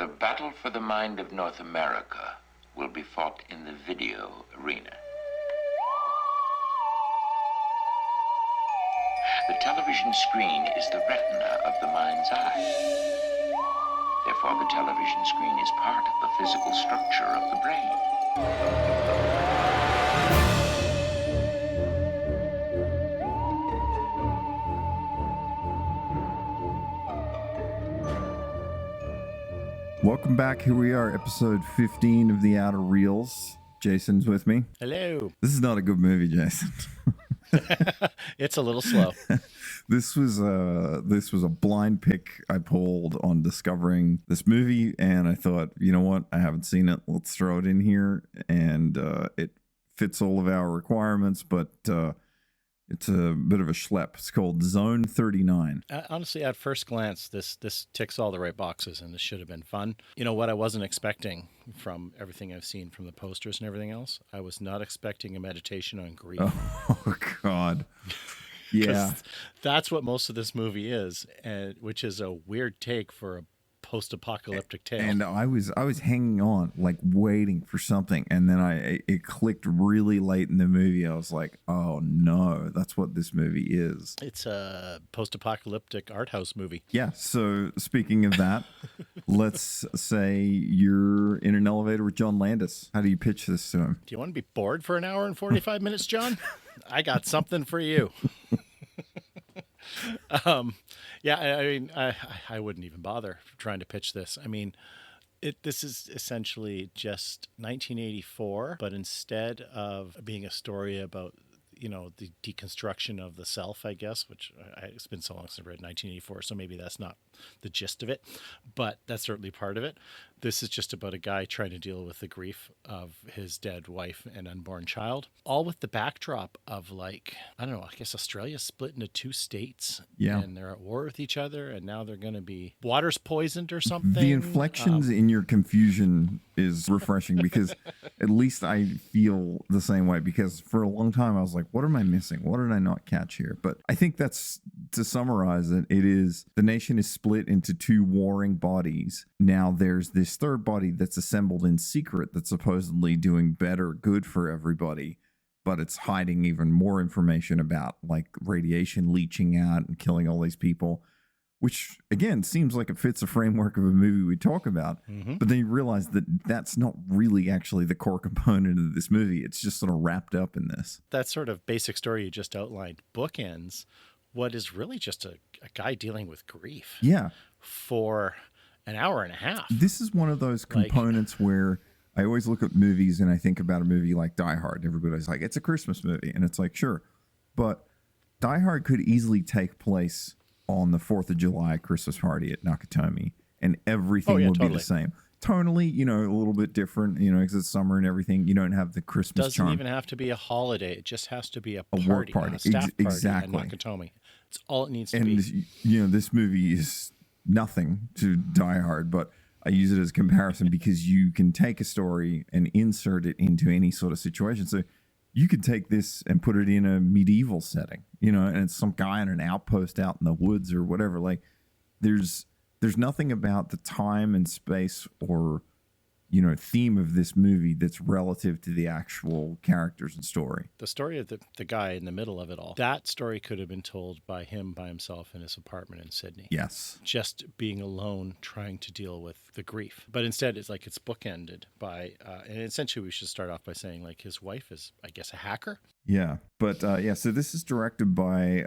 The battle for the mind of North America will be fought in the video arena. The television screen is the retina of the mind's eye. Therefore, the television screen is part of the physical structure of the brain. Welcome back. Here we are, episode 15 of The Outer Reels. Jason's with me. Hello. This is not a good movie, Jason. It's a little slow. This was a blind pick I pulled on discovering this movie, and I thought, you know what? I haven't seen it. Let's throw it in here, and it fits all of our requirements, but it's a bit of a schlep. It's called Zone 39. Honestly, at first glance, this ticks all the right boxes, and this should have been fun. You know what I wasn't expecting from everything I've seen from the posters and everything else? I was not expecting a meditation on grief. Oh God. Yeah. That's what most of this movie is, which is a weird take for a post-apocalyptic tale. And I was hanging on, like waiting for something, and then it clicked really late in the movie. I was like, oh no, that's what this movie is. It's a post-apocalyptic art house movie. Yeah. So speaking of that, let's say you're in an elevator with John Landis. How do you pitch this to him? Do you want to be bored for an hour and 45 minutes, John? I got something for you. Yeah, I mean, I wouldn't even bother trying to pitch this. I mean, this is essentially just 1984, but instead of being a story about, you know, the deconstruction of the self, I guess, which it's been so long since I read 1984, so maybe that's not the gist of it, but that's certainly part of it. This is just about a guy trying to deal with the grief of his dead wife and unborn child, all with the backdrop of, like, I don't know, I guess Australia split into two states. Yeah. And they're at war with each other, and now they're going to be water's poisoned or something. The inflections in your confusion is refreshing because at least I feel the same way, because for a long time I was like, what am I missing? What did I not catch here? But I think that's, to summarize it, it is the nation is split into two warring bodies. Now there's this third body that's assembled in secret that's supposedly doing better good for everybody, but it's hiding even more information about, like, radiation leaching out and killing all these people, which again seems like it fits the framework of a movie we talk about. Mm-hmm. But then you realize that that's not really actually the core component of this movie. It's just sort of wrapped up in this. That sort of basic story you just outlined bookends what is really just a guy dealing with grief. Yeah. For an hour and a half. This is one of those components where I always look at movies and I think about a movie like Die Hard. Everybody's like, it's a Christmas movie. And it's like, sure. But Die Hard could easily take place on the 4th of July Christmas party at Nakatomi, and everything would be the same. Tonally, you know, a little bit different, you know, because it's summer and everything. You don't have the Christmas charm. Doesn't even have to be a holiday. It just has to be a party, work party. A staff party exactly. at Nakatomi. It's all it needs to be. And, you know, this movie is nothing to Die Hard, but I use it as a comparison because you can take a story and insert it into any sort of situation. So you could take this and put it in a medieval setting, you know, and it's some guy in an outpost out in the woods or whatever. Like, there's nothing about the time and space or, you know, theme of this movie that's relative to the actual characters and story. The story of the guy in the middle of it all, that story could have been told by him by himself in his apartment in Sydney. Yes. Just being alone, trying to deal with the grief. But instead, it's like it's bookended by, and essentially we should start off by saying, like, his wife is, I guess, a hacker. Yeah. But yeah, so this is directed by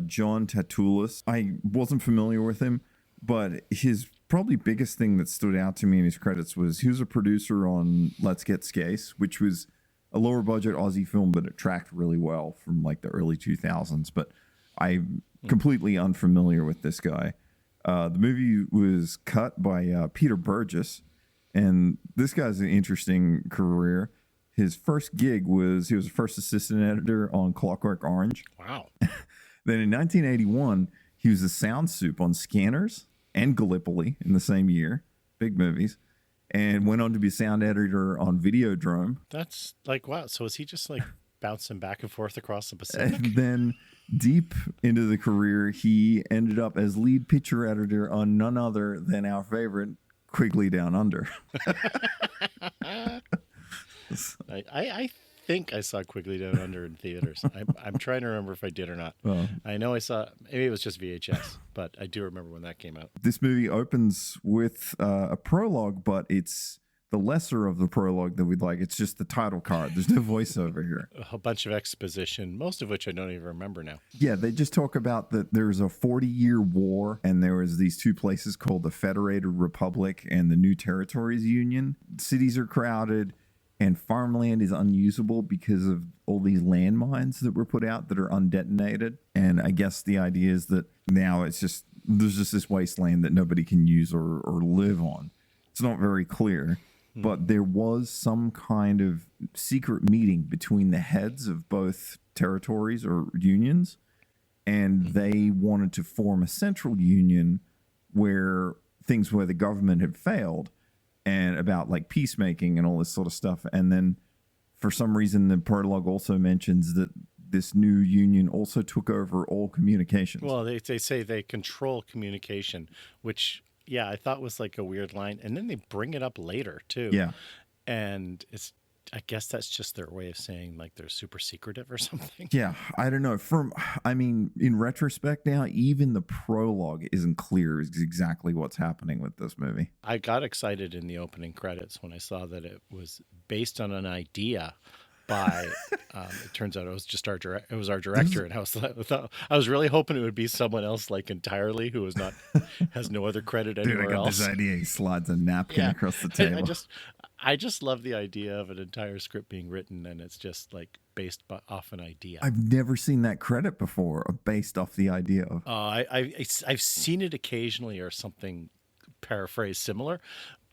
John Tatoulis. I wasn't familiar with him, but his probably biggest thing that stood out to me in his credits was he was a producer on Let's Get Skase, which was a lower budget Aussie film, but it tracked really well from like the early 2000s. But I'm completely unfamiliar with this guy. The movie was cut by Peter Burgess, and this guy's an interesting career. His first gig was he was the first assistant editor on Clockwork Orange. Wow. Then in 1981, he was a sound soup on Scanners and Gallipoli in the same year, big movies, and went on to be sound editor on Videodrome. That's like, wow. So is he just like bouncing back and forth across the Pacific? And then deep into the career, he ended up as lead picture editor on none other than our favorite Quigley Down Under. I think I saw Quigley Down Under in theaters. I'm trying to remember if I did or not. Well, I know I saw, maybe it was just VHS, but I do remember when that came out. this movie opens with a prologue, but it's the lesser of the prologue that we'd like. It's just the title card. There's no voiceover here. A bunch of exposition, most of which I don't even remember now. Yeah, they just talk about that there's a 40-year war, and there was these two places called the Federated Republic and the New Territories Union. Cities are crowded, and farmland is unusable because of all these landmines that were put out that are undetonated. And I guess the idea is that now there's just this wasteland that nobody can use or live on. It's not very clear. But there was some kind of secret meeting between the heads of both territories or unions, and they wanted to form a central union where the government had failed, and about like peacemaking and all this sort of stuff. And then for some reason, the prologue also mentions that this new union also took over all communications. Well, they say they control communication, which... yeah, I thought was like a weird line. And then they bring it up later, too. Yeah. And I guess that's just their way of saying like they're super secretive or something. Yeah, I don't know. In retrospect now, even the prologue isn't clear exactly what's happening with this movie. I got excited in the opening credits when I saw that it was based on an idea by it turns out it was just our director, and I was really hoping it would be someone else like entirely who has no other credit anywhere Dude, I got else. this idea. He slides a napkin across the table. I just love the idea of an entire script being written and it's just like based off an idea. I've never seen that credit before, based off the idea of. I've seen it occasionally or something paraphrased similar,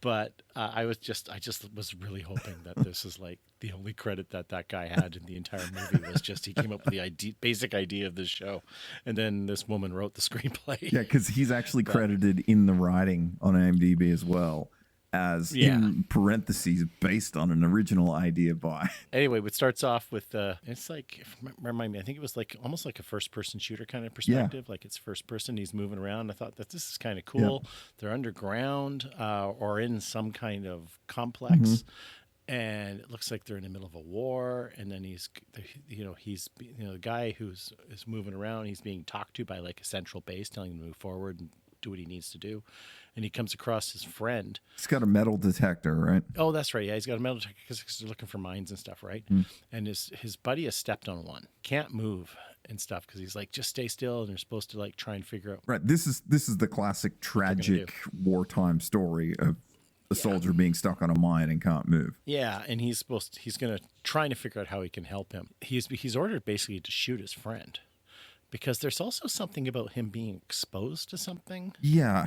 but I just was really hoping that this is like the only credit that guy had in the entire movie was just he came up with the basic idea of this show, and then this woman wrote the screenplay. Yeah, because he's actually credited in the writing on IMDb as well as in parentheses based on an original idea by. Anyway, it starts off with it's like, remind me, I think it was like almost like a first person shooter kind of perspective. Like it's first person, he's moving around. I thought that this is kind of cool. Yeah. They're underground or in some kind of complex. And it looks like they're in the middle of a war. And then the guy is moving around. He's being talked to by like a central base, telling him to move forward and do what he needs to do. And he comes across his friend. He's got a metal detector, right? Oh, that's right. Yeah, he's got a metal detector because they're looking for mines and stuff, right? And his buddy has stepped on one. Can't move and stuff because he's like, just stay still. And they're supposed to like try and figure out. Right. This is the classic tragic wartime story of a soldier being stuck on a mine and can't move. Yeah, and he's going to trying to figure out how he can help him. He's ordered basically to shoot his friend. Because there's also something about him being exposed to something. Yeah.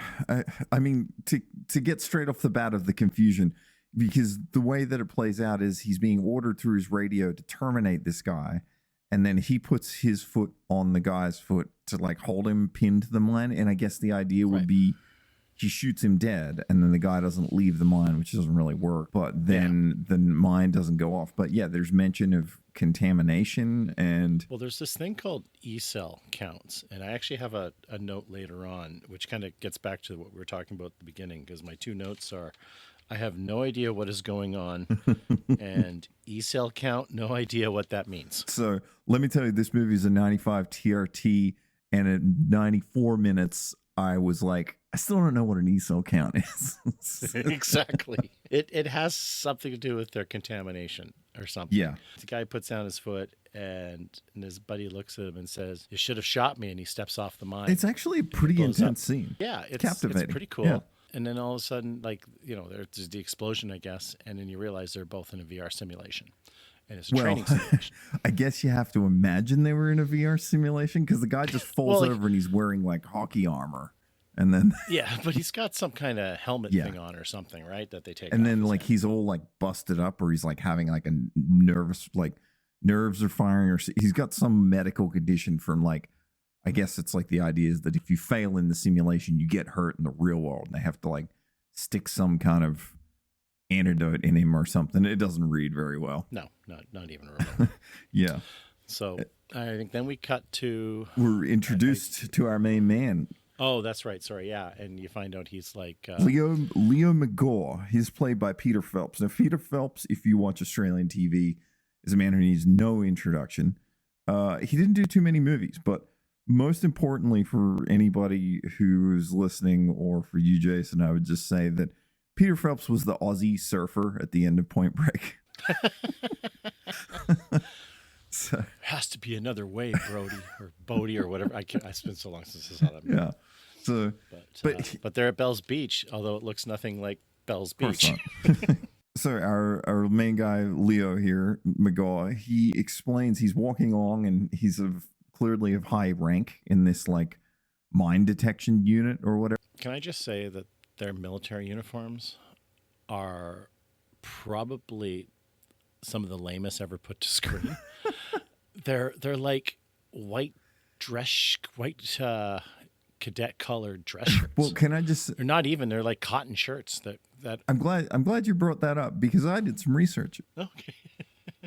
I mean, to get straight off the bat of the confusion, because the way that it plays out is he's being ordered through his radio to terminate this guy. And then he puts his foot on the guy's foot to like hold him pinned to the mine. And I guess the idea would be he shoots him dead and then the guy doesn't leave the mine, which doesn't really work. But then the mine doesn't go off. But yeah, there's mention of contamination and... Well, there's this thing called E-cell counts. And I actually have a note later on, which kind of gets back to what we were talking about at the beginning, because my two notes are, I have no idea what is going on, and E-cell count, no idea what that means. So let me tell you, this movie is a 95 TRT, and at 94 minutes, I was like, I still don't know what an E-cell count is. Exactly. It has something to do with their contamination or something. Yeah. The guy puts down his foot and his buddy looks at him and says, "You should have shot me," and he steps off the mine. It's actually a pretty intense scene. Yeah, it's captivating. It's pretty cool. Yeah. And then all of a sudden, like, there's the explosion, I guess, and then you realize they're both in a VR simulation. And it's a training simulation. I guess you have to imagine they were in a VR simulation because the guy just falls over and he's wearing like hockey armor. And then but he's got some kind of helmet thing on or something, right? That they take. And then like he's all like busted up, or he's like having like a nervous, like nerves are firing, or he's got some medical condition from like, I guess it's like the idea is that if you fail in the simulation, you get hurt in the real world, and they have to like stick some kind of antidote in him or something. It doesn't read very well. No, not even remotely. Yeah. So I think then we cut to... We're introduced to our main man. Oh, that's right. Sorry, yeah. And you find out he's like Leo McGaw. He's played by Peter Phelps. Now, Peter Phelps, if you watch Australian TV, is a man who needs no introduction. He didn't do too many movies, but most importantly for anybody who's listening, or for you, Jason, I would just say that Peter Phelps was the Aussie surfer at the end of Point Break. So, has to be another way, Brody or Bodie or whatever. It's been so long since I saw that movie. yeah. So, But they're at Bell's Beach, although it looks nothing like Bell's of course Beach. not. So our main guy, Leo here, McGaw, he explains he's walking along and he's clearly of high rank in this like mine detection unit or whatever. Can I just say that their military uniforms are probably some of the lamest ever put to screen. They're like white cadet colored dress shirts. Well, can I just? They're not even. They're like cotton shirts. That. I'm glad you brought that up because I did some research. Okay.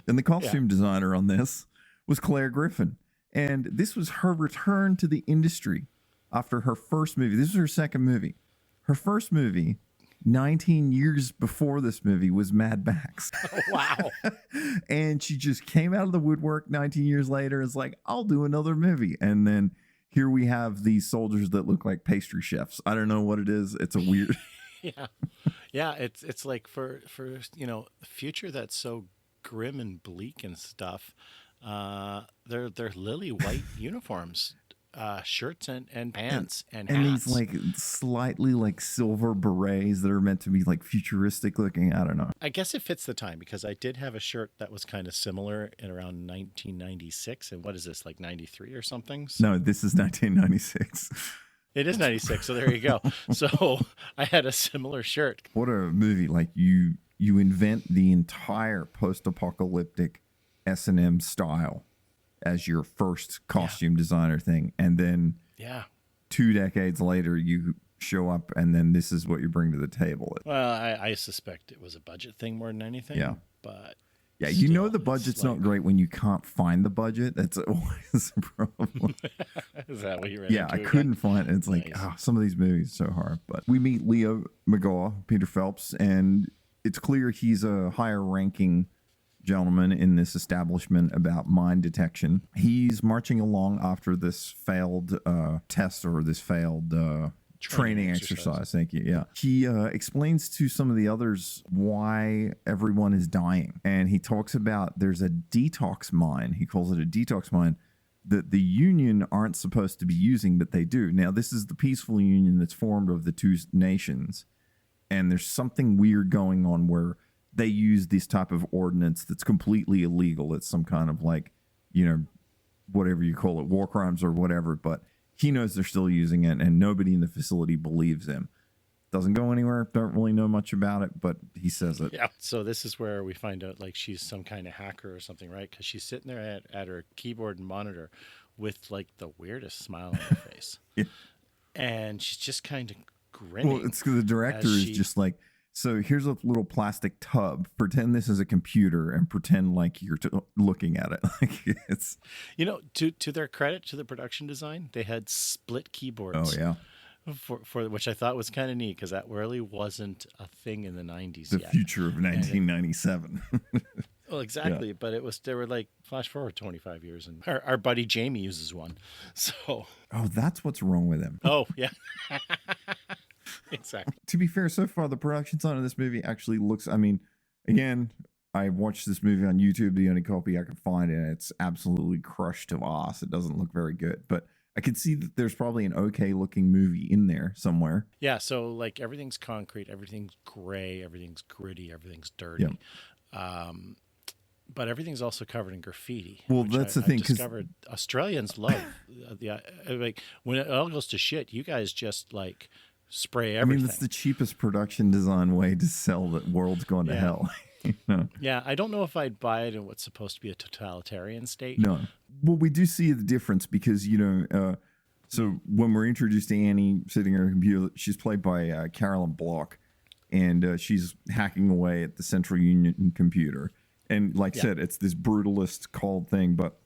And the costume designer on this was Claire Griffin, and this was her return to the industry after her first movie. This was her second movie. Her first movie, 19 years before this movie, was Mad Max. Oh, wow. And she just came out of the woodwork 19 years later. It's like, I'll do another movie. And then here we have these soldiers that look like pastry chefs. I don't know what it is. It's a weird. Yeah. It's like for the future that's so grim and bleak and stuff. They're lily white uniforms. Shirts and pants and hats. And these like slightly like silver berets that are meant to be like futuristic looking. I don't know. I guess it fits the time because I did have a shirt that was kind of similar in around 1996. And what is this, like 93 or something? So no, this is 1996. it is 96. So there you go. So I had a similar shirt. What a movie. Like you invent the entire post-apocalyptic S&M style as your first costume designer thing. And then 2 decades later, you show up and then this is what you bring to the table. Well, I suspect it was a budget thing more than anything. Yeah. But yeah, still, the budget's not great when you can't find the budget. That's always a problem. Is that what you read? Yeah, I couldn't find it. It's like, some of these movies are so hard. But we meet Leo McGaw, Peter Phelps, and it's clear he's a higher ranking gentleman in this establishment about mine detection. He's marching along after this failed test or this failed training exercise. Thank you. Yeah. He explains to some of the others why everyone is dying. And he talks about there's a detox mine. He calls it a detox mine that the Union aren't supposed to be using, but they do. Now, this is the peaceful union that's formed of the two nations. And there's something weird going on where they use this type of ordinance that's completely illegal. It's some kind of like, whatever you call it, war crimes or whatever. But he knows they're still using it, and nobody in the facility believes him. Doesn't go anywhere. Don't really know much about it, but he says it. Yeah. So this is where we find out like she's some kind of hacker or something, right? Because she's sitting there at her keyboard and monitor with like the weirdest smile on her face. Yeah. And she's just kind of grinning. Well, it's because the director is just like, so here's a little plastic tub. Pretend this is a computer and pretend like you're looking at it. Like it's, to their credit, to the production design, they had split keyboards. Oh yeah. For which I thought was kind of neat because that really wasn't a thing in the 90s. The future of 1997. Well, exactly. Yeah. But they were like flash forward 25 years, and our buddy Jamie uses one. So. Oh, that's what's wrong with him. Oh yeah. Exactly. To be fair, so far the production design of this movie actually looks, again, I watched this movie on YouTube, the only copy I could find, and it's absolutely crushed to ass. It doesn't look very good, but I could see that there's probably an okay looking movie in there somewhere. Yeah, so like everything's concrete, everything's gray, everything's gritty, everything's dirty. Yeah. But everything's also covered in graffiti. Well, that's the thing. I discovered Australians love like when it all goes to shit, you guys just like spray everything. It's the cheapest production design way to sell that world's gone to hell. Yeah, I don't know if I'd buy it in what's supposed to be a totalitarian state. No. Well, we do see the difference because, so when we're introduced to Annie sitting at her computer, she's played by Carolyn Block, and she's hacking away at the Central Union computer. And like I said, it's this brutalist, cold thing. But,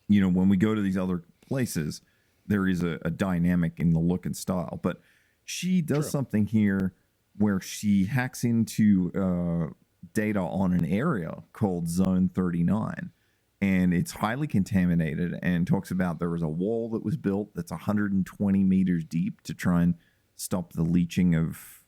when we go to these other places, there is a dynamic in the look and style. But she does something here where she hacks into data on an area called Zone 39. And it's highly contaminated, and talks about there was a wall that was built that's 120 meters deep to try and stop the leaching of,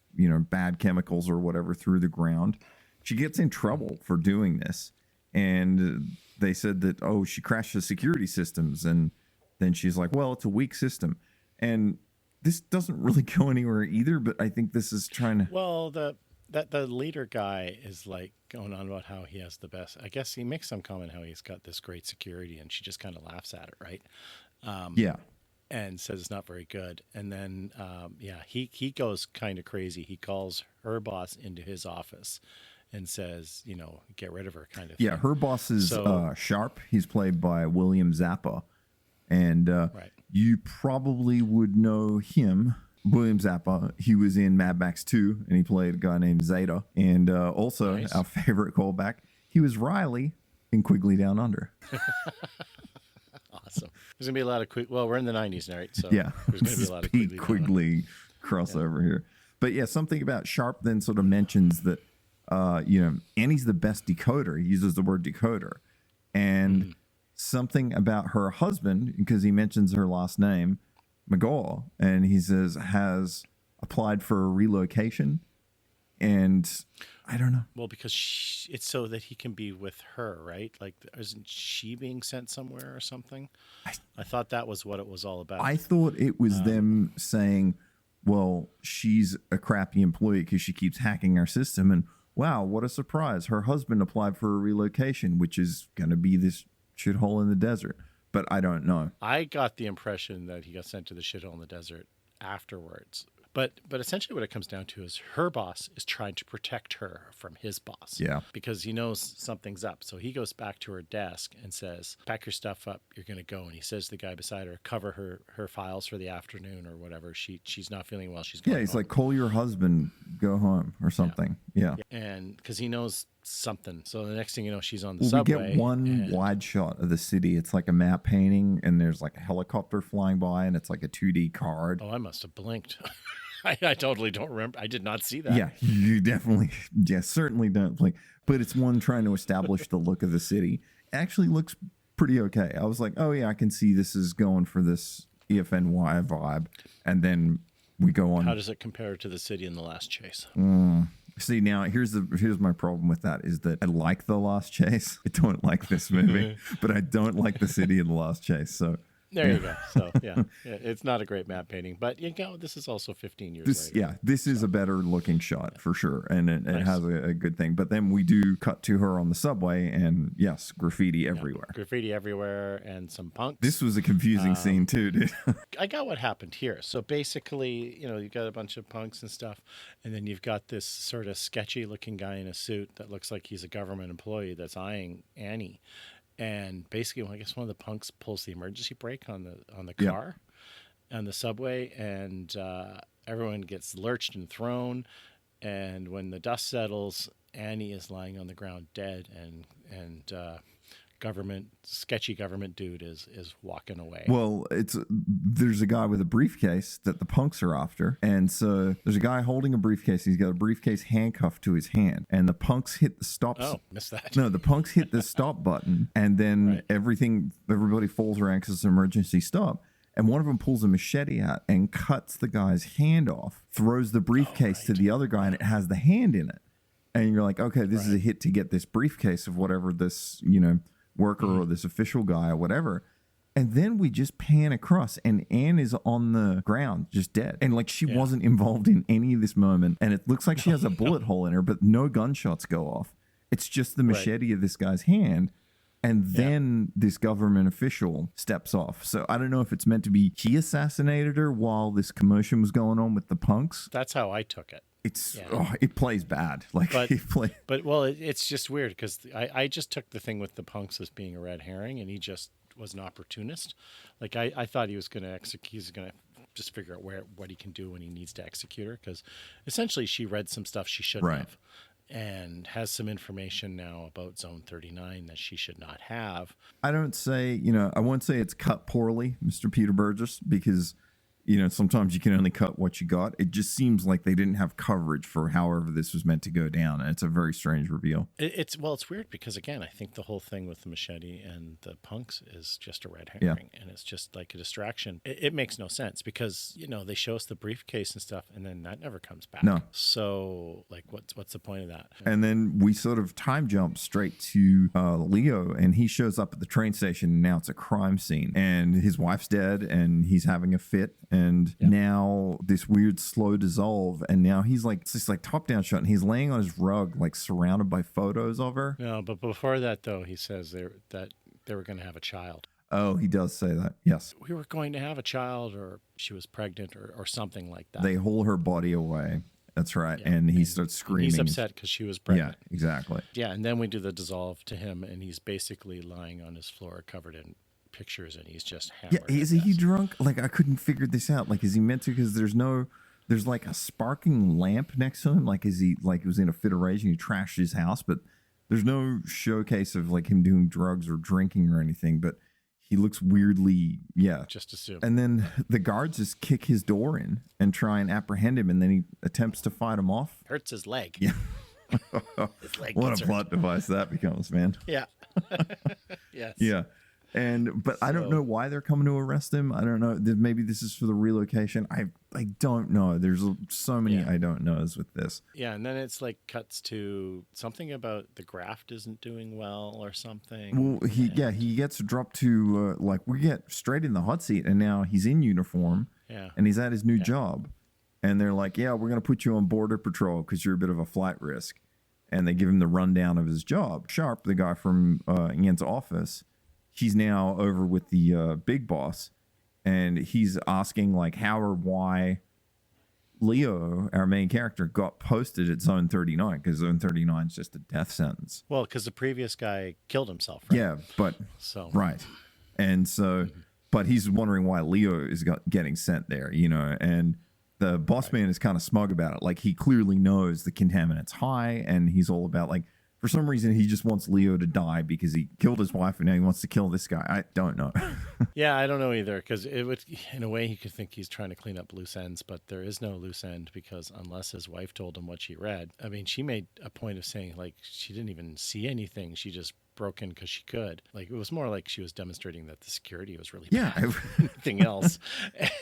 bad chemicals or whatever through the ground. She gets in trouble for doing this. And they said that, she crashed the security systems. And then she's like, well, it's a weak system. And this doesn't really go anywhere either, but I think this is trying to... Well, the leader guy is like going on about how he has the best. I guess he makes some comment how he's got this great security, and she just kind of laughs at it, right? Yeah. And says it's not very good. And then, he goes kind of crazy. He calls her boss into his office and says, get rid of her, kind of thing. Yeah, her boss is Sharp. He's played by William Zappa. And you probably would know him. William Zappa, he was in Mad Max 2, and he played a guy named Zeta. And also, our favorite callback, he was Riley in Quigley Down Under. Awesome. There's going to be a lot of we're in the 90s now, right? So yeah, there's going to be a lot of Quigley crossover here. But yeah, something about Sharp then sort of mentions that, Annie's the best decoder. He uses the word decoder. And something about her husband, because he mentions her last name, McGaw, and he says has applied for a relocation, and I don't know. Well, because it's so that he can be with her, right? Like, isn't she being sent somewhere or something? I thought that was what it was all about. I thought it was them saying, well, she's a crappy employee because she keeps hacking our system, and wow, what a surprise. Her husband applied for a relocation, which is going to be this shithole in the desert. But I don't know. I got the impression that he got sent to the shithole in the desert afterwards. But essentially what it comes down to is her boss is trying to protect her from his boss. Yeah. Because he knows something's up. So he goes back to her desk and says, pack your stuff up, you're going to go. And he says to the guy beside her, cover her files for the afternoon or whatever. She's not feeling well. She's going he's home. like, call your husband, go home or something. Yeah. And because he knows something. So the next thing you know, she's on the we subway. get one wide shot of the city. It's like a map painting, and there's like a helicopter flying by, and it's like a 2D card. Oh, I must have blinked. I totally don't remember. I did not see that. Yeah, you definitely, certainly don't blink. But it's one trying to establish the look of the city. It actually looks pretty okay. I was like, oh yeah, I can see this is going for this EFNY vibe. And then we go on. How does it compare to the city in The Last Chase? See, now here's my problem with that is that I like The Last Chase. I don't like this movie, but I don't like the city in The Last Chase. So there you go. So yeah, it's not a great map painting, but this is also 15 years later. Yeah, this is a better looking shot for sure, and it has a good thing. But then we do cut to her on the subway, and yes, graffiti everywhere. Graffiti everywhere, and some punks. This was a confusing scene too, dude. I got what happened here. So basically, you've got a bunch of punks and stuff, and then you've got this sort of sketchy looking guy in a suit that looks like he's a government employee that's eyeing Annie. And basically, I guess one of the punks pulls the emergency brake on the car, on the subway, and everyone gets lurched and thrown. And when the dust settles, Annie is lying on the ground dead, and sketchy government dude is walking away. Well, there's a guy with a briefcase that the punks are after, and so there's a guy holding a briefcase. He's got a briefcase handcuffed to his hand, and the punks hit the stop. Oh, missed that. No, the punks hit the stop button, and then everybody falls around because it's an emergency stop. And one of them pulls a machete out and cuts the guy's hand off, throws the briefcase to the other guy, and it has the hand in it. And you're like, okay, this is a hit to get this briefcase of whatever this, worker or this official guy or whatever. And then we just pan across, and Anne is on the ground, just dead. And like she wasn't involved in any of this moment. And it looks like she has a bullet hole in her, but no gunshots go off. It's just the machete of this guy's hand. And then this government official steps off. So I don't know if it's meant to be he assassinated her while this commotion was going on with the punks. That's how I took it. It plays bad. It's just weird because I just took the thing with the punks as being a red herring, and he just was an opportunist. Like I thought he was going to execute. He's going to just figure out what he can do when he needs to execute her, because essentially she read some stuff she shouldn't have. and has some information now about Zone 39 that she should not have. I don't say, I won't say it's cut poorly, Mr. Peter Burgess, because sometimes you can only cut what you got. It just seems like they didn't have coverage for however this was meant to go down. And it's a very strange reveal. It's weird because, again, I think the whole thing with the machete and the punks is just a red herring. And it's just like a distraction. It makes no sense because, they show us the briefcase and stuff and then that never comes back. No. So like, what's the point of that? And then we sort of time jump straight to Leo, and he shows up at the train station. And now it's a crime scene and his wife's dead and he's having a fit. And now this weird slow dissolve, and now he's like, it's this like top down shot, and he's laying on his rug, like surrounded by photos of her. No, but before that though, he says that they were going to have a child. Oh, he does say that. Yes. We were going to have a child, or she was pregnant, or something like that. They haul her body away. That's right. Yeah. And he starts screaming. He's upset because she was pregnant. Yeah, exactly. Yeah, and then we do the dissolve to him, and he's basically lying on his floor covered in pictures, and he's just hammered. Yeah, is he drunk? Like, I couldn't figure this out. Like, is he meant to? Because there's like a sparking lamp next to him. Like, is he like he was in a fit of rage and he trashed his house? But there's no showcase of like him doing drugs or drinking or anything. But he looks weirdly, just assume. And then the guards just kick his door in and try and apprehend him, and then he attempts to fight him off. Hurts his leg. Yeah. His leg What a plot device that becomes, man. Yeah. Yes. Yeah. But I don't know why they're coming to arrest him. I don't know. Maybe this is for the relocation. I don't know. There's so many I don't knows with this. Yeah, and then it's like cuts to something about the graft isn't doing well or something. Well, he gets dropped to we get straight in the hot seat, and now he's in uniform. Yeah. And he's at his new job, and they're like, "Yeah, we're gonna put you on border patrol because you're a bit of a flight risk." And they give him the rundown of his job. Sharp, the guy from Ian's office. He's now over with the big boss, and he's asking like how or why Leo, our main character, got posted at Zone 39, because Zone 39 is just a death sentence. Well, because the previous guy killed himself, right? Yeah, but right. And so, but he's wondering why Leo is getting sent there, and the boss man is kind of smug about it. Like, he clearly knows the contaminant's high, and he's all about like, for some reason, he just wants Leo to die because he killed his wife and now he wants to kill this guy. I don't know. Yeah, I don't know either, because it would, in a way, he could think he's trying to clean up loose ends, but there is no loose end, because unless his wife told him what she read, I mean, she made a point of saying like she didn't even see anything. She just broke in because she could. Like, it was more like she was demonstrating that the security was really bad than anything else.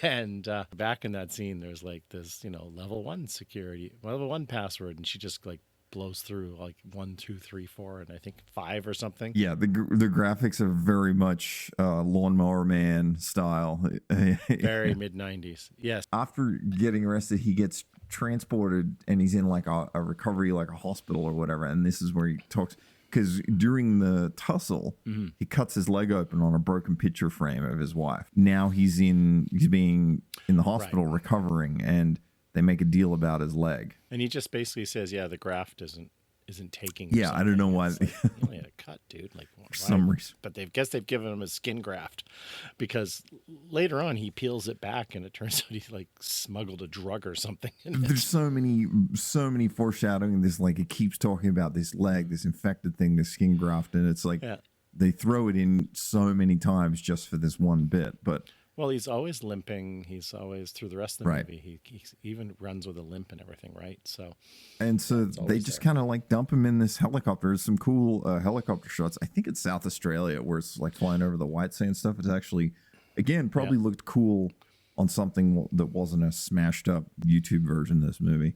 And back in that scene, there's like this, level 1 security, level 1 password, and she just like blows through like 1, 2, 3, 4, and I think 5 or something. Yeah, the graphics are very much Lawnmower Man style. Very mid-90s. Yes. After getting arrested, he gets transported and he's in like a recovery, like a hospital or whatever. And this is where he talks, because during the tussle, he cuts his leg open on a broken picture frame of his wife. Now he's being in the hospital recovering, and they make a deal about his leg. And he just basically says, the graft isn't taking. Yeah, I don't know why. Like, you only had a cut, dude. Like, for some reason. But they've given him a skin graft, because later on he peels it back and it turns out he like smuggled a drug or something. There's so many foreshadowing. This, like, it keeps talking about this leg, this infected thing, this skin graft, and it's like they throw it in so many times just for this one bit, but. Well, he's always limping. He's always, through the rest of the movie, he even runs with a limp and everything, right? So they just kind of like dump him in this helicopter. There's some cool helicopter shots. I think it's South Australia, where it's like flying over the white sand stuff. It's actually, again, probably looked cool on something that wasn't a smashed up YouTube version of this movie.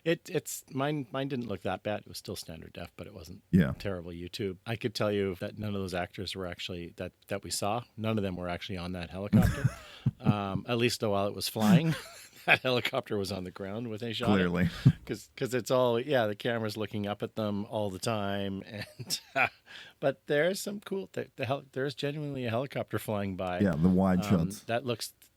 It's mine didn't look that bad. It was still standard def, but it wasn't terrible YouTube. I could tell you that none of those actors were actually that we saw. None of them were actually on that helicopter. At least while it was flying. That helicopter was on the ground when they shot clearly, because it's all the camera's looking up at them all the time, and but there's some cool there's genuinely a helicopter flying by. Yeah, the wide shots.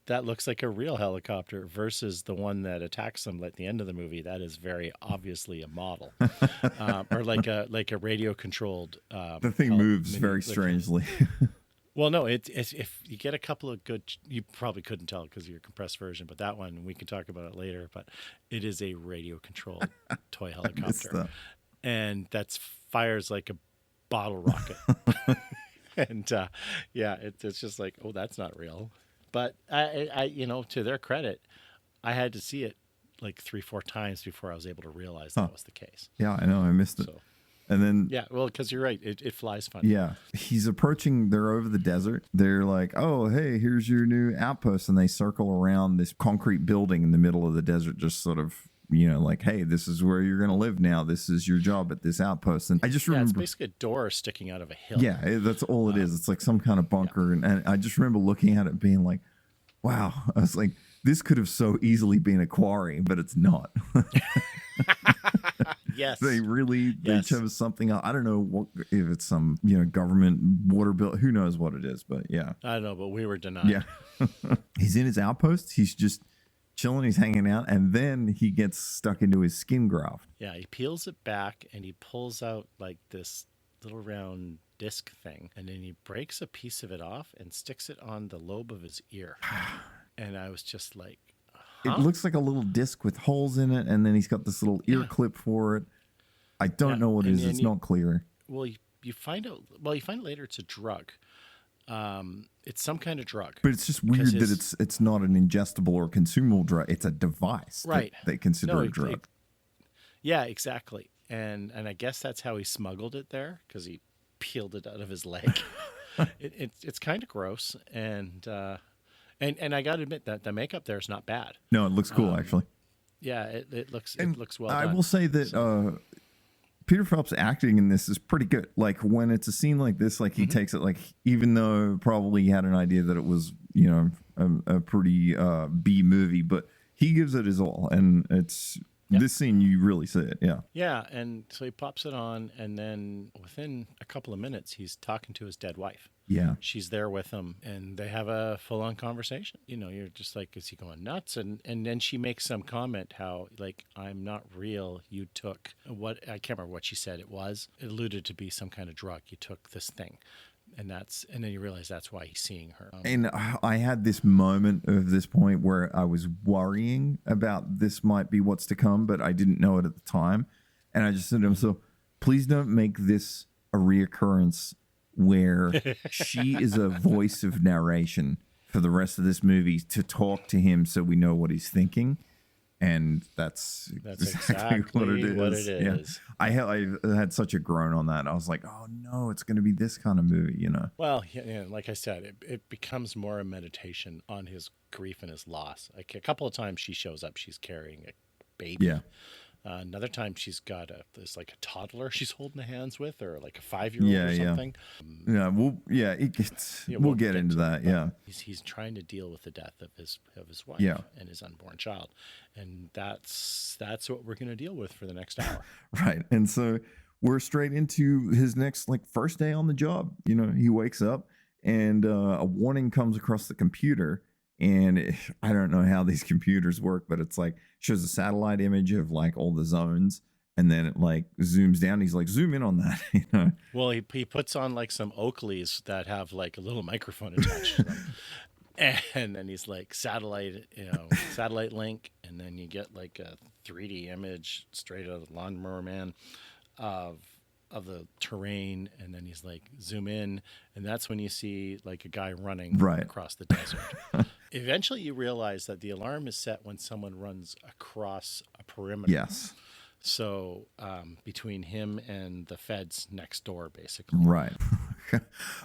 That looks like a real helicopter versus the one that attacks them at the end of the movie. That is very obviously a model, or like a radio controlled. The thing moves very strangely. Well, no, it's if you get a couple of good, you probably couldn't tell because of your compressed version, but that one we can talk about it later. But it is a radio controlled toy I missed helicopter, that. and that's fires like a bottle rocket. And yeah, it's just like, oh, that's not real. But to their credit, I had to see it like 3, 4 times before I was able to realize Huh. that was the case. Yeah, I know. I missed it. So And then, yeah, well, because you're right, it flies funny. yeah, he's approaching, they're over the desert. They're like, oh, hey, here's your new outpost. And they circle around this concrete building in the middle of the desert, just sort of, like, hey, this is where you're going to live now. This is your job at this outpost. And I just Yeah, it's remember. basically a door sticking out of a hill. Yeah, that's all it is. It's like some kind of bunker. And I just remember looking at it being like, wow. I was like, this could have so easily been a quarry, but it's not. Yes. They Yes. chose something else. I don't know if it's some, government water bill. Who knows what it is, but yeah. I don't know, but we were denied. Yeah. He's in his outpost. He's just chilling. He's hanging out. And then he gets stuck into his skin graft. Yeah, he peels it back and he pulls out like this little round disc thing, and then he breaks a piece of it off and sticks it on the lobe of his ear. And I was just like, It looks like a little disc with holes in it. And then he's got this little ear clip for it. I don't know what it is. It's not clear. Well, you find out. Well, you find later it's a drug. It's some kind of drug. But it's just weird that it's not an ingestible or consumable drug. It's a device Right. that they consider a drug. Yeah, exactly. And I guess that's how he smuggled it there, because he peeled it out of his leg. It's kind of gross, and I got to admit that the makeup there is not bad. No, it looks cool actually. Yeah, it looks well I done. will say that Peter Phelps' acting in this is pretty good. Like when it's a scene like this, like he takes it like, even though probably he had an idea that it was, a pretty B movie, but he gives it his all, and it's this scene you really see it. Yeah. Yeah, and so he pops it on, and then within a couple of minutes, he's talking to his dead wife. Yeah. She's there with him, and they have a full-on conversation. You're just like, is he going nuts? And then she makes some comment how, like, I'm not real. You took what, I can't remember what she said it was. It alluded to be some kind of drug. You took this thing. And then you realize that's why he's seeing her. And I had this moment of this point where I was worrying about this might be what's to come, but I didn't know it at the time. And I just said to myself, please don't make this a reoccurrence where she is a voice of narration for the rest of this movie to talk to him so we know what he's thinking. And that's exactly what it is. Yeah. I had such a groan on that. I was like, oh no, it's going to be this kind of movie, Well, yeah, like I said, it becomes more a meditation on his grief and his loss. Like a couple of times she shows up, she's carrying a baby. Yeah. Another time she's got this like a toddler she's holding the hands with, or like a 5-year-old or something. We'll get into that. Yeah. He's trying to deal with the death of his wife and his unborn child. And that's what we're going to deal with for the next hour. Right. And so we're straight into his next first day on the job. He wakes up and a warning comes across the computer. And I don't know how these computers work, but it's like shows a satellite image of like all the zones, and then it like zooms down. He's like, zoom in on that. Well, he puts on like some Oakleys that have like a little microphone attached to them, and then he's like satellite link, and then you get like a 3D image straight out of Lawnmower Man of the terrain, and then he's like zoom in, and that's when you see like a guy running across the desert. Eventually you realize that the alarm is set when someone runs across a perimeter. Yes. So between him and the feds next door, basically. Right.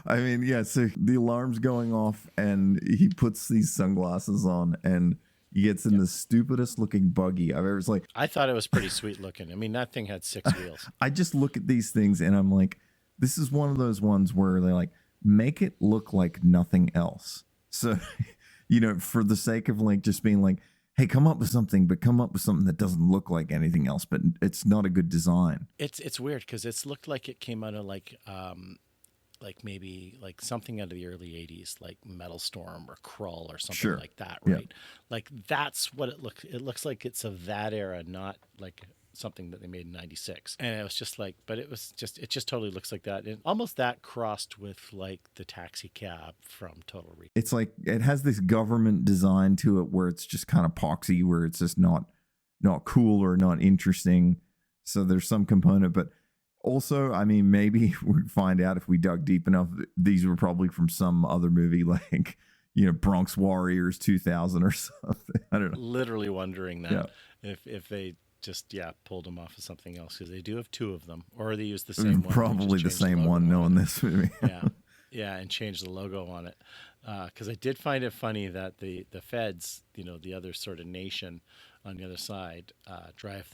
I mean, yeah, so the alarm's going off and he puts these sunglasses on and he gets in the stupidest looking buggy I've ever. It's like, I thought it was pretty sweet looking. I mean, that thing had 6 wheels. I just look at these things and I'm like, this is one of those ones where they like make it look like nothing else. So, for the sake of like just being like, hey, come up with something, but come up with something that doesn't look like anything else, but it's not a good design. It's weird because it's looked like it came out of like maybe like something out of the early 80s, like Metal Storm or Krull or something like that, right? Yeah. Like that's what it looks like. It's of that era, not like something that they made in 96. And it was just like, but it just totally looks like that. And almost that crossed with like the taxi cab from Total Recall. It's like it has this government design to it where it's just kind of poxy, where it's just not cool or not interesting. So there's some component, but also, I mean, maybe we'd find out if we dug deep enough, these were probably from some other movie like, Bronx Warriors 2000 or something. I don't know. Literally wondering that if they just pulled them off of something else, because they do have two of them, or they use the same one. Probably the same one, knowing this movie. And change the logo on it. Because I did find it funny that the feds, the other sort of nation on the other side, drive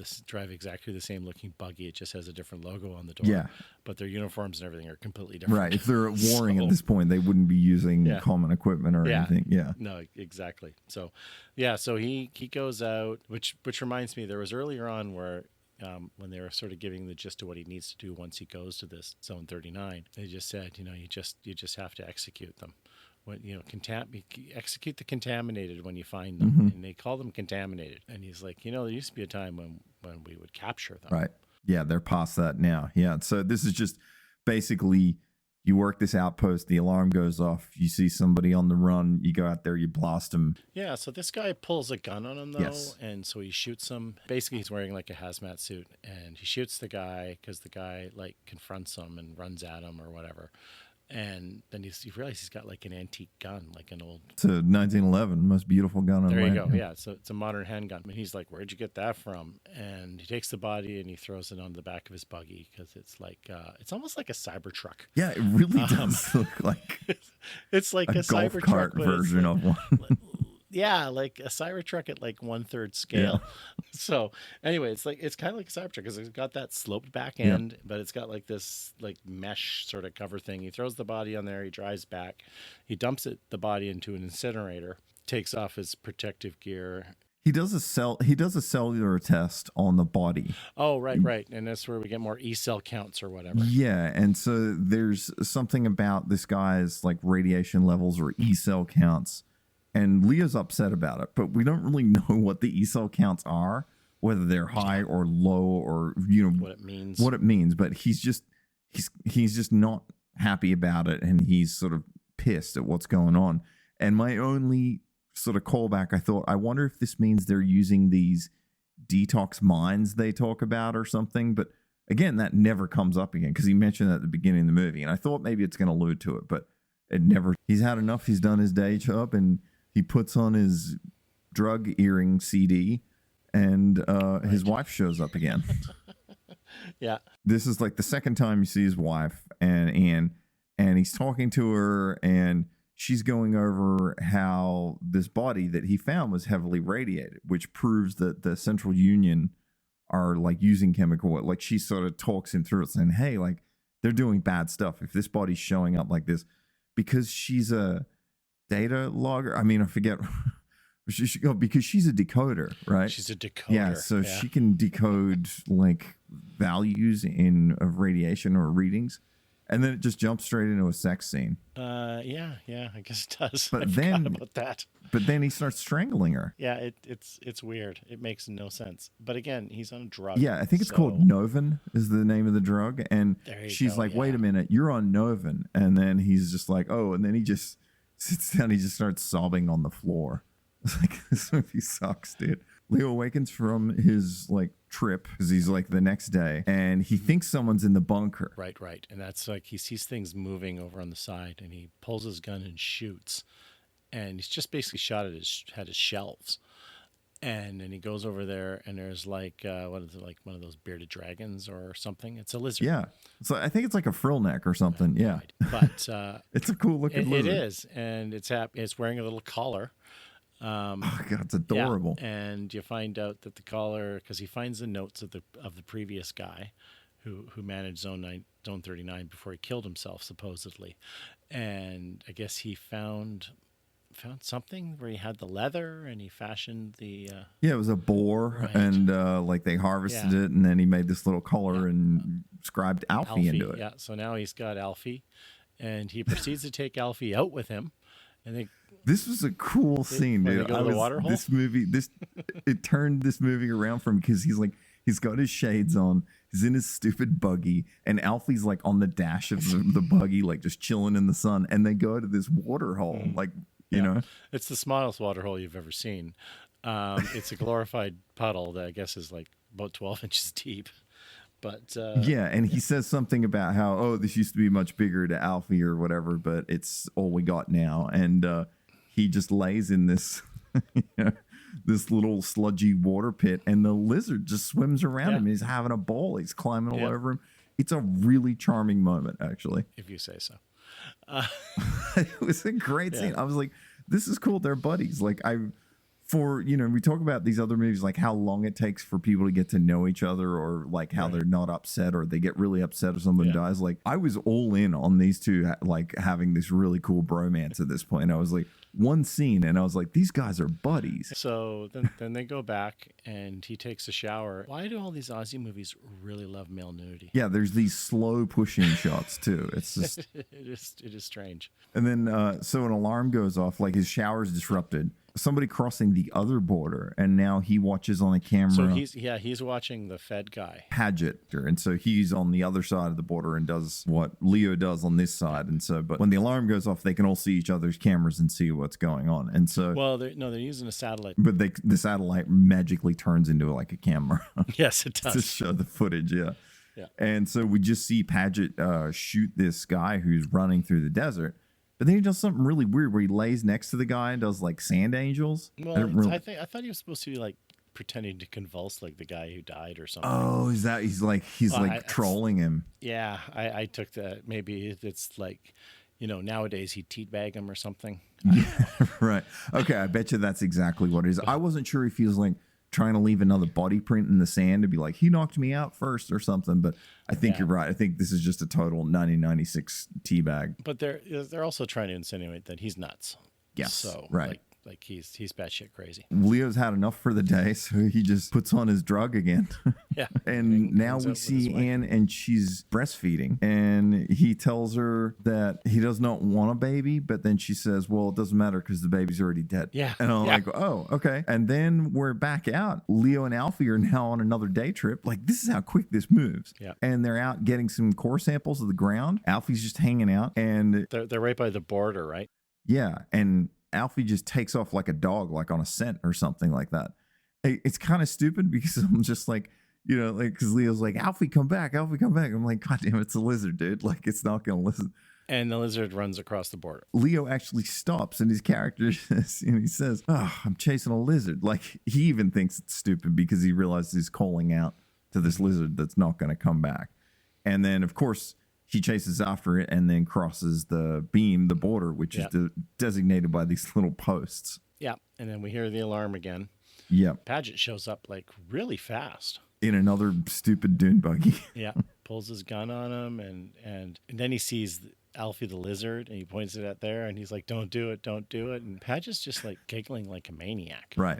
exactly the same looking buggy. It just has a different logo on the door. Yeah. But their uniforms and everything are completely different. Right. If they're warring at this point, they wouldn't be using common equipment or anything. Yeah. No, exactly. So, so he goes out, which reminds me, there was earlier on where when they were sort of giving the gist of what he needs to do once he goes to this Zone 39, they just said, you just have to execute them. When, execute the contaminated when you find them. Mm-hmm. And they call them contaminated. And he's like, there used to be a time when we would capture them. Right. Yeah, they're past that now. Yeah. So this is just basically, you work this outpost, the alarm goes off, you see somebody on the run, you go out there, you blast them. Yeah, so this guy pulls a gun on him, though, and so he shoots him. Basically, he's wearing like a hazmat suit, and he shoots the guy because the guy like confronts him and runs at him or whatever. And then you realize he's got like an antique gun, like an old... It's a 1911, most beautiful gun on There you land. go, yeah. So it's a modern handgun. And he's like, where'd you get that from? And he takes the body and he throws it on the back of his buggy because it's like, it's almost like a Cybertruck. Yeah, it really does look like it's like a golf Cybertruck cart version of one. Yeah, like a Cybertruck at like 1/3 scale. Yeah. So anyway, it's kind of like a Cybertruck because it's got that sloped back end, but it's got like this like mesh sort of cover thing. He throws the body on there. He drives back. He dumps the body into an incinerator. Takes off his protective gear. He does a cellular test on the body. Oh, right. And that's where we get more E-cell counts or whatever. Yeah, and so there's something about this guy's like radiation levels or E-cell counts. And Leo's upset about it, but we don't really know what the E-cell counts are, whether they're high or low or what it means. But he's just not happy about it, and he's sort of pissed at what's going on. And my only sort of callback, I thought, I wonder if this means they're using these detox mines they talk about or something. But again, that never comes up again because he mentioned that at the beginning of the movie, and I thought maybe it's going to allude to it, but it never. He's had enough. He's done his day job, and he puts on his drug earring CD, and his wife shows up again. Yeah. This is like the second time you see his wife and Anne, and he's talking to her, and she's going over how this body that he found was heavily radiated, which proves that the Central Union are like using chemical. Like she sort of talks him through it, saying, hey, like they're doing bad stuff if this body's showing up like this, because she's a data logger. I mean, I forget. Because she's a decoder, right? She's a decoder. Yeah, so she can decode like values of radiation or readings, and then it just jumps straight into a sex scene. Yeah, I guess it does. But I forgot about that. But then he starts strangling her. Yeah, it's weird. It makes no sense. But again, he's on a drug. Yeah, I think it's called Novan is the name of the drug, and she's like, "Wait a minute, you're on Novan," and then he's just like, "Oh," and then he just sits down. He just starts sobbing on the floor. It's like, this movie sucks, dude. Leo awakens from his like trip because he's like the next day, and he thinks someone's in the bunker. Right. And that's like he sees things moving over on the side, and he pulls his gun and shoots, and he's just basically shot at his shelves. And then he goes over there, and there's like what is it, like one of those bearded dragons or something? It's a lizard. Yeah, so I think it's like a frill neck or something. Yeah, right. But it's a cool looking lizard. It is, and it's wearing a little collar. Oh God, it's adorable. Yeah. And you find out that the caller, because he finds the notes of the previous guy who managed Zone 39 before he killed himself supposedly, and I guess he found something where he had the leather and he fashioned the it was a boar, right. And like they harvested it, and then he made this little collar and scribed Alfie into it. Yeah, so now he's got Alfie, and he proceeds to take Alfie out with him. And this was a cool scene, dude. This movie, it turned this movie around from, because he's He's got his shades on. He's in his stupid buggy, and Alfie's like on the dash of the buggy, like just chilling in the sun. And they go to this water hole, like, you know. It's the smallest water hole you've ever seen. It's a glorified puddle that I guess is like about 12 inches deep. But yeah, and he says something about how, oh, this used to be much bigger to Alfie or whatever, but it's all we got now. And he just lays in this, you know, this little sludgy water pit, and the lizard just swims around him. He's having a ball. He's climbing all over him. It's a really charming moment, actually. If you say so. It was a great scene. I was like, this is cool. They're buddies. Like, we talk about these other movies, like how long it takes for people to get to know each other, or like how they're not upset, or they get really upset if someone dies. Like, I was all in on these two, like having this really cool bromance at this point. I was like, one scene, and I was like, these guys are buddies. So then they go back, and he takes a shower. Why do all these Aussie movies really love male nudity? Yeah, there's these slow pushing shots too. It's just it is strange. And then so an alarm goes off, like his shower's disrupted. Somebody crossing the other border, and now he watches on a camera. So he's watching the Fed guy, Paget, and so he's on the other side of the border and does what Leo does on this side. And so, but when the alarm goes off, they can all see each other's cameras and see what's going on. And so, well, they're using a satellite, but the satellite magically turns into like a camera. Yes, it does, to show the footage. Yeah. And so we just see Paget shoot this guy who's running through the desert. But then he does something really weird where he lays next to the guy and does like sand angels. Well, I thought he was supposed to be like pretending to convulse like the guy who died or something. Oh, is that he's trolling him? Yeah, I took that. Maybe it's like, nowadays he'd teabag him or something. Yeah, right. Okay, I bet you that's exactly what it is. I wasn't sure if he was like trying to leave another body print in the sand to be like, he knocked me out first or something. But I think you're right. I think this is just a total 1996 teabag. But they're also trying to insinuate that he's nuts. Yes. So right. Like he's batshit crazy. Leo's had enough for the day, so he just puts on his drug again. Yeah. And now we see Anne, and she's breastfeeding, and he tells her that he does not want a baby, but then she says, well, it doesn't matter because the baby's already dead. Yeah. And I'm like, oh, okay. And then we're back out. Leo and Alfie are now on another day trip. Like, this is how quick this moves. Yeah. And they're out getting some core samples of the ground. Alfie's just hanging out, and they're right by the border, right? Yeah. And Alfie just takes off like a dog, like on a scent or something like that. It's kind of stupid because I'm just like, because Leo's like, Alfie, come back. Alfie, come back. I'm like, God damn, it's a lizard, dude. Like, it's not going to listen. And the lizard runs across the border. Leo actually stops, and his character he says, oh, I'm chasing a lizard. Like, he even thinks it's stupid because he realizes he's calling out to this lizard that's not going to come back. And then, of course, he chases after it and then crosses the border, which is designated by these little posts. Yeah. And then we hear the alarm again. Yeah. Paget shows up like really fast. In another stupid dune buggy. Yeah. Pulls his gun on him, and then he sees Alfie the lizard, and he points it at there, and he's like, don't do it. And Paget's just like giggling like a maniac. Right.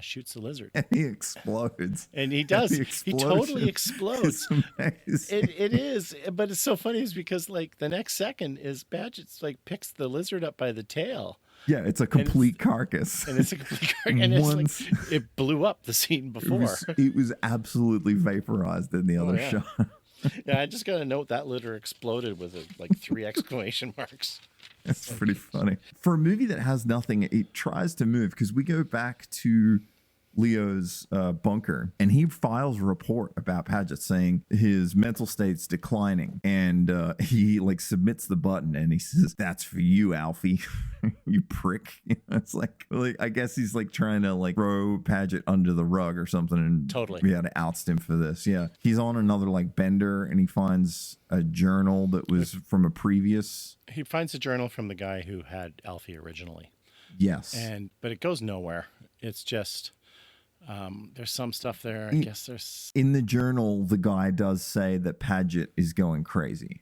Shoots the lizard. And he explodes. And he does. He totally explodes. It's amazing. It is. But it's so funny is because like the next second is Paget's like picks the lizard up by the tail. Yeah, it's a complete carcass. And it's a complete carcass. And it's like, it blew up the scene before. It was absolutely vaporized in the other shot. Yeah, I just got to note that litter exploded with like 3 exclamation marks. That's pretty funny. For a movie that has nothing, it tries to move, because we go back to Leo's bunker, and he files a report about Paget saying his mental state's declining, and he like submits the button, and he says, that's for you, Alfie. You prick. It's like I guess he's like trying to like throw Paget under the rug or something, and totally we had to oust him for this. Yeah, he's on another like bender, and he finds a journal that was from a previous. He finds a journal from the guy who had Alfie originally. Yes, but it goes nowhere. It's just there's some stuff there. I guess there's in the journal. The guy does say that Paget is going crazy.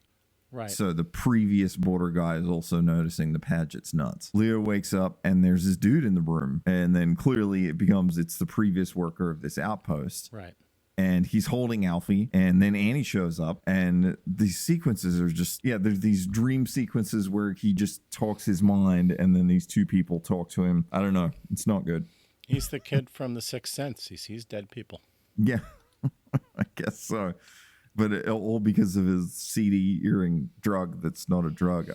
Right. So the previous border guy is also noticing the Paget's nuts. Leo wakes up, and there's this dude in the room, and then clearly it's the previous worker of this outpost. Right. And he's holding Alfie, and then Annie shows up, and these sequences are just, there's these dream sequences where he just talks his mind, and then these two people talk to him. I don't know. It's not good. He's the kid from The Sixth Sense. He sees dead people. Yeah. Yeah, I just got to note that litter exploded with like 3 exclamation marks. And he I guess so. But all because of his seedy earring drug that's not a drug.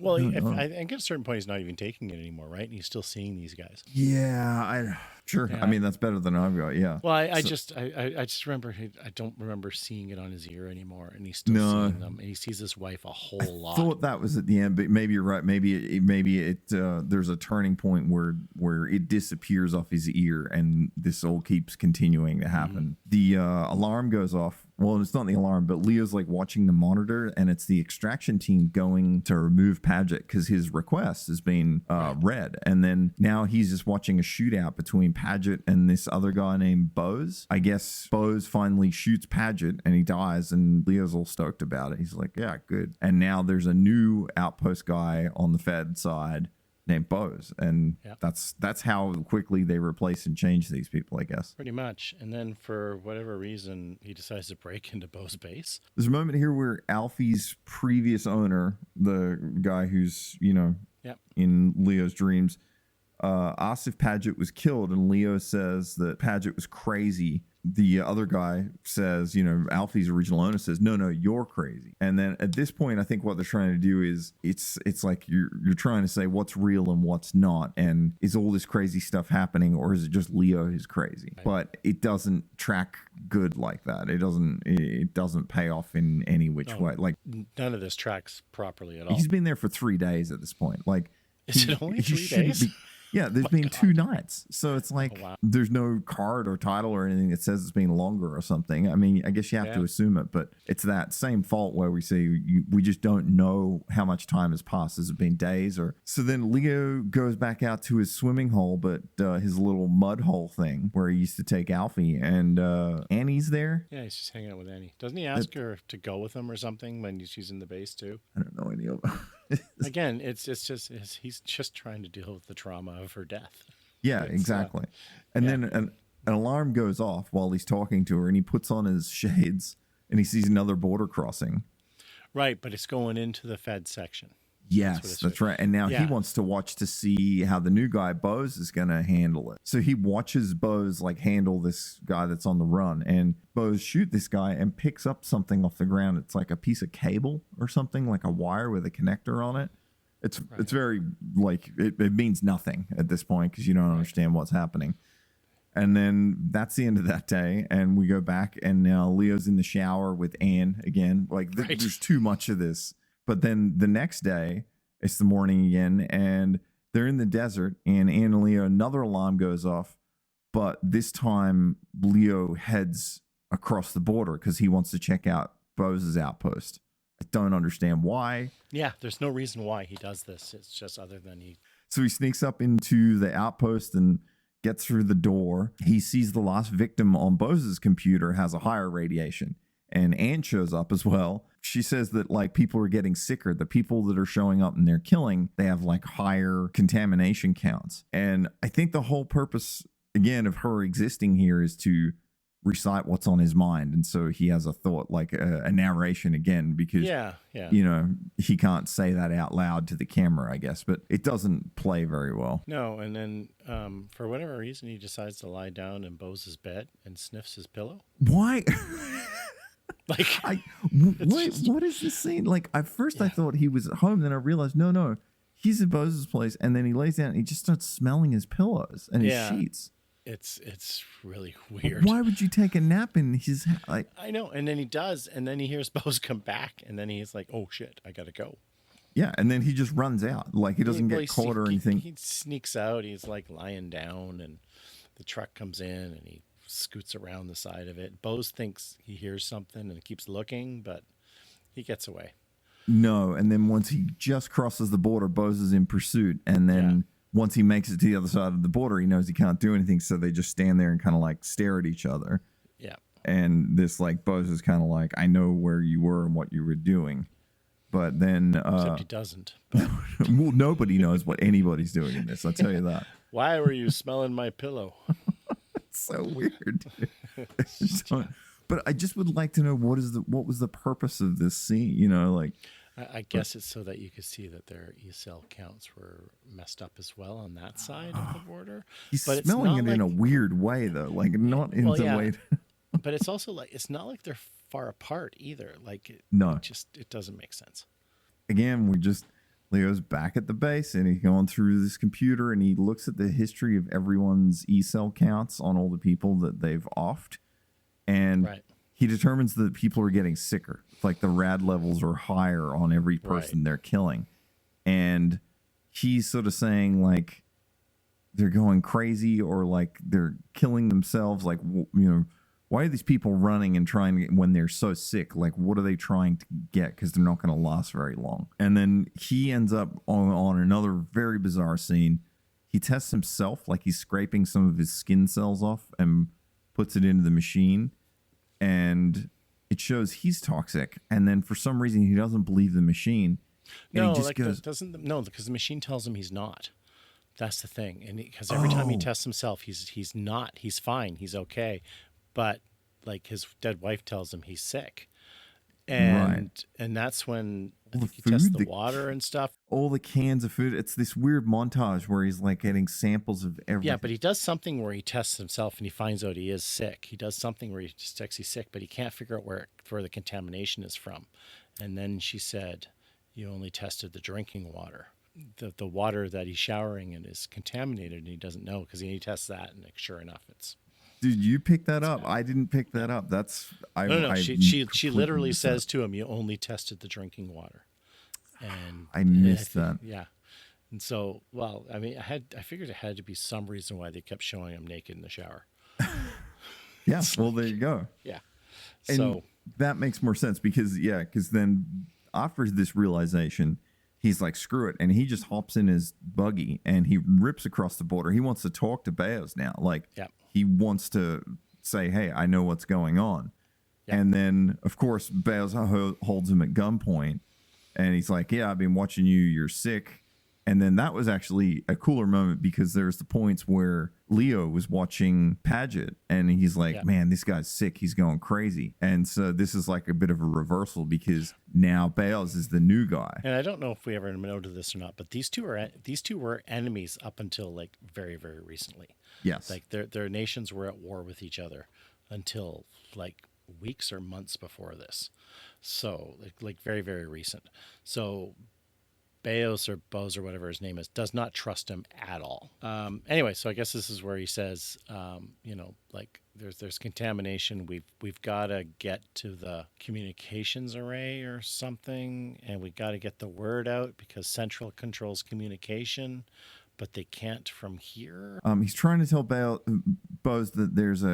Well, I think at a certain point he's not even taking it anymore, right? And he's still seeing these guys. Yeah, sure. Yeah. I mean, that's better than I've got. Yeah. Well, I just remember I don't remember seeing it on his ear anymore, and he's still seeing them, and he sees his wife a whole lot. I thought that was at the end, but maybe you're right. Maybe there's a turning point where it disappears off his ear, and this all keeps continuing to happen. The alarm goes off. Well, it's not the alarm, but Leo's like watching the monitor, and it's the extraction team going to remove Padgett because his request has been read. And then now he's just watching a shootout between Padgett and this other guy named Bose. I guess Bose finally shoots Padgett and he dies, and Leo's all stoked about it. He's like, yeah, good. And now there's a new outpost guy on the Fed side named Bose, and that's how quickly they replace and change these people, I guess. Pretty much. And then for whatever reason, he decides to break into Bo's base. There's a moment here where Alfie's previous owner, the guy who's, in Leo's dreams, asks if Padgett was killed, and Leo says that Padgett was crazy. The other guy says, Alfie's original owner says, no, you're crazy. And then at this point, I think what they're trying to do is it's like you're trying to say what's real and what's not. And is all this crazy stuff happening, or is it just Leo who's crazy? Right. But it doesn't track good like that. It doesn't pay off in any which way. Like none of this tracks properly at all. He's been there for 3 days at this point. Like, is it only 3 days? Yeah, there's been 2 nights. So it's like there's no card or title or anything that says it's been longer or something. I mean, I guess you have to assume it, but it's that same fault where we say we just don't know how much time has passed. Has it been days or... So then Leo goes back out to his swimming hole, but his little mud hole thing where he used to take Alfie, and Annie's there. Yeah, he's just hanging out with Annie. Doesn't he ask her to go with him or something when she's in the base too? I don't know any of Again, he's just trying to deal with the trauma of her death. Yeah, exactly. And then an alarm goes off while he's talking to her, and he puts on his shades, and he sees another border crossing. Right, but it's going into the Fed section. Yes, that's right. And now he wants to watch to see how the new guy, Bose, is going to handle it. So he watches Bose handle this guy that's on the run, and Bose shoot this guy and picks up something off the ground. It's like a piece of cable or something, like a wire with a connector on it. It's very it means nothing at this point because you don't understand what's happening. And then that's the end of that day, and we go back, and now Leo's in the shower with Anne again. There's too much of this. But then the next day, it's the morning again, and they're in the desert, and Anne and Leo, another alarm goes off. But this time, Leo heads across the border because he wants to check out Bose's outpost. I don't understand why. Yeah, there's no reason why he does this. It's just other than he... So he sneaks up into the outpost and gets through the door. He sees the last victim on Bose's computer has a higher radiation. And Anne shows up as well. She says that people are getting sicker. The people that are showing up and they're killing, they have higher contamination counts. And I think the whole purpose, again, of her existing here is to recite what's on his mind. And so he has a thought, a narration again, because, he can't say that out loud to the camera, I guess. But it doesn't play very well. No, and then for whatever reason, he decides to lie down in Bose's bed and sniffs his pillow. Why? What is this scene? At first I thought he was at home, then I realized no, he's at Bose's place, and then he lays down and he just starts smelling his pillows and his sheets. It's really weird. Why would you take a nap in his I know, and then he does, and then he hears Bose come back, and then he's like, oh shit, I gotta go. Yeah, and then he just runs out. He doesn't get caught or anything. He sneaks out, he's lying down, and the truck comes in, and he scoots around the side of it. Bose thinks he hears something and keeps looking, but he gets away. No, and then once he just crosses the border, Bose is in pursuit, and then once he makes it to the other side of the border, he knows he can't do anything, so they just stand there and kind of stare at each other. Yeah. And this Bose is kind of I know where you were and what you were doing. But then except he doesn't. Well, nobody knows what anybody's doing in this, I'll tell you that. Why were you smelling my pillow? It's so weird. But I just would like to know what was the purpose of this scene, I guess it's so that you could see that their E-cell counts were messed up as well on that side of the border. He's smelling it in a weird way, though, not in the way. But but it's also like it's not like they're far apart either. Like No. it doesn't make sense. Again, Leo's back at the base and he's going through this computer and he looks at the history of everyone's E-cell counts on all the people that they've offed. And Right. he determines that people are getting sicker. Like the rad levels are higher on every person they're killing. And he's sort of saying like they're going crazy or like they're killing themselves. Like, why are these people running and trying to, when they're so sick? Like, what are they trying to get? Because they're not going to last very long. And then he ends up on another very bizarre scene. He tests himself, like he's scraping some of his skin cells off and puts it into the machine. And it shows he's toxic. And then for some reason, he doesn't believe the machine. And No, he just like goes, because the machine tells him he's not. That's the thing. And because every time he tests himself, he's not. He's fine. He's okay. But like his dead wife tells him he's sick. And that's when I think he tests the water and stuff. All the cans of food. It's this weird montage where he's like getting samples of everything. Yeah, but he does something where he tests himself and he finds out he is sick. He does something where he just checks he's sick, but he can't figure out where the contamination is from. And then she said, "You only tested the drinking water. The water that he's showering in is contaminated, and he doesn't know because he tests that, and sure enough, it's." Did you pick that up? I didn't pick that up. No. She literally says to him, "You only tested the drinking water," and I missed that. Yeah, and so, well, I mean, I figured it had to be some reason why they kept showing him naked in the shower. Yeah, well, there you go. Yeah, And so that makes more sense because then after this realization, he's like, screw it. And he just hops in his buggy and he rips across the border. He wants to talk to Beos now. Like, he wants to say, hey, I know what's going on. And then, of course, Beos holds him at gunpoint. And he's like, yeah, I've been watching you. You're sick. And then that was actually a cooler moment because there's the points where Leo was watching Paget and he's like, man, this guy's sick. He's going crazy. And so this is like a bit of a reversal because now Bales is the new guy. And I don't know if we ever noted this or not, but these two were enemies up until like very, very recently. Yes. Like their nations were at war with each other until like weeks or months before this. So like very, very recent. So Beos or Bose or whatever his name is does not trust him at all. Anyway, so I guess this is where he says, like there's contamination. We've got to get to the communications array or something, and we got to get the word out because Central controls communication, but they can't from here. He's trying to tell Bose that there's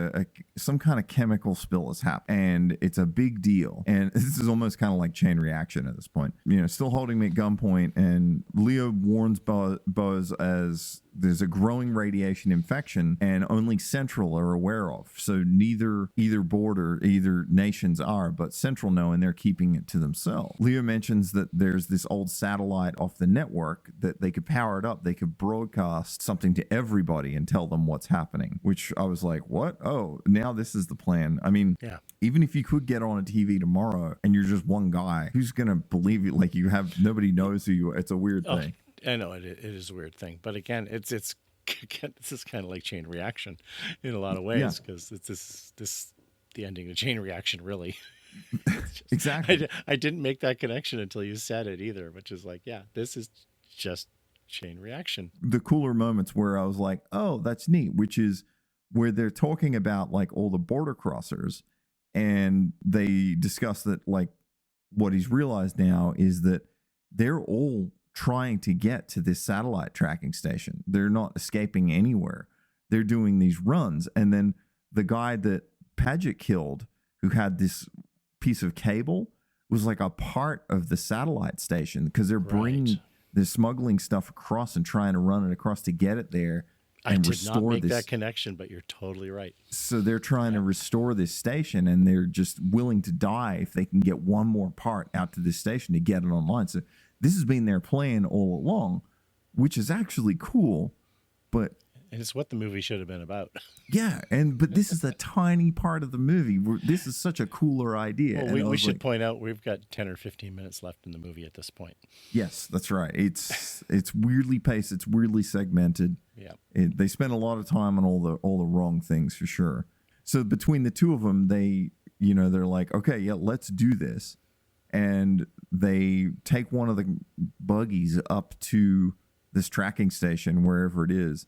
some kind of chemical spill has happened, and it's a big deal. And this is almost kind of like chain reaction at this point. Still holding me at gunpoint, and Leo warns Bose as there's a growing radiation infection, and only Central are aware of. So either nations are, but Central know, and they're keeping it to themselves. Leo mentions that there's this old satellite off the network that they could power it up. They could broadcast something to everybody and tell them what's happening, which I was like, what? Oh, now this is the plan. I mean, even if you could get on a TV tomorrow and you're just one guy, who's going to believe you? Like nobody knows who you are. It's a weird thing. I know it is a weird thing, but again, it's this is kind of like chain reaction in a lot of ways because it's the ending of chain reaction, really. Exactly. I didn't make that connection until you said it either, which is like, this is just chain reaction. The cooler moments where I was like, oh, that's neat, which is where they're talking about like all the border crossers, and they discuss that like what he's realized now is that they're all trying to get to this satellite tracking station. They're not escaping anywhere. They're doing these runs. And then the guy that Paget killed, who had this piece of cable, was like a part of the satellite station because they're bringing the smuggling stuff across and trying to run it across to get it there. And I did not make that connection, but you're totally right. So they're trying to restore this station, and they're just willing to die if they can get one more part out to this station to get it online. So this has been their plan all along, which is actually cool, but... And it's what the movie should have been about. Yeah, but this is a tiny part of the movie. This is such a cooler idea. Well, we should point out we've got 10 or 15 minutes left in the movie at this point. Yes, that's right. It's weirdly paced. It's weirdly segmented. Yeah. They spend a lot of time on all the wrong things for sure. So between the two of them, they're like, okay, yeah, let's do this. And they take one of the buggies up to this tracking station, wherever it is.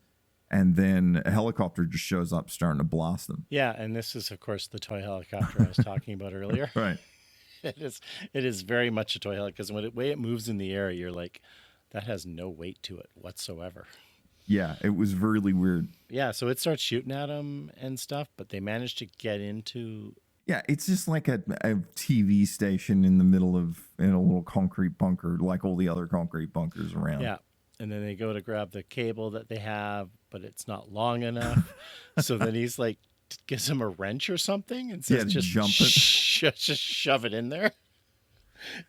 And then a helicopter just shows up starting to blast them. Yeah. And this is, of course, the toy helicopter I was talking about earlier. Right. It is very much a toy helicopter because the way it moves in the air, you're like, that has no weight to it whatsoever. Yeah, it was really weird. Yeah, so it starts shooting at them and stuff, but they managed to get into... Yeah, it's just like a TV station in the middle of in a little concrete bunker, like all the other concrete bunkers around. Yeah, and then they go to grab the cable that they have, but it's not long enough. So then he's like, gives him a wrench or something and says, just jump it. Just shove it in there.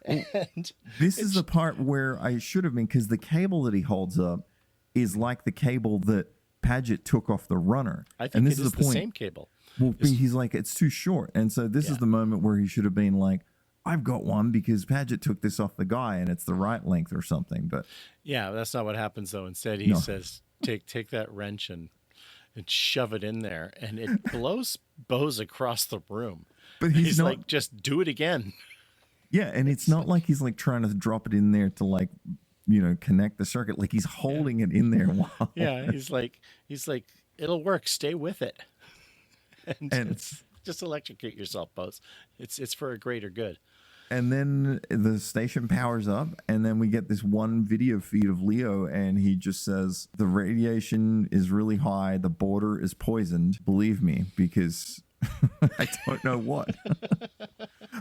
And this is the part where I should have been, because the cable that he holds up is like the cable that Padgett took off the runner. I think and this it is the point. Same cable. Well, he's like, it's too short. And so this is the moment where he should have been like, I've got one because Padgett took this off the guy and it's the right length or something. But yeah, that's not what happens though. Instead, he says, take that wrench and shove it in there. And it blows Bose across the room. But he's not like, just do it again. Yeah. And it's not like he's like trying to drop it in there to like, connect the circuit. Like he's holding it in there while. Yeah. He's like, it'll work. Stay with it. And it's just electrocute yourself, Bose. It's for a greater good. And then the station powers up, and then we get this one video feed of Leo, and he just says, the radiation is really high. The border is poisoned. Believe me, because I don't know what.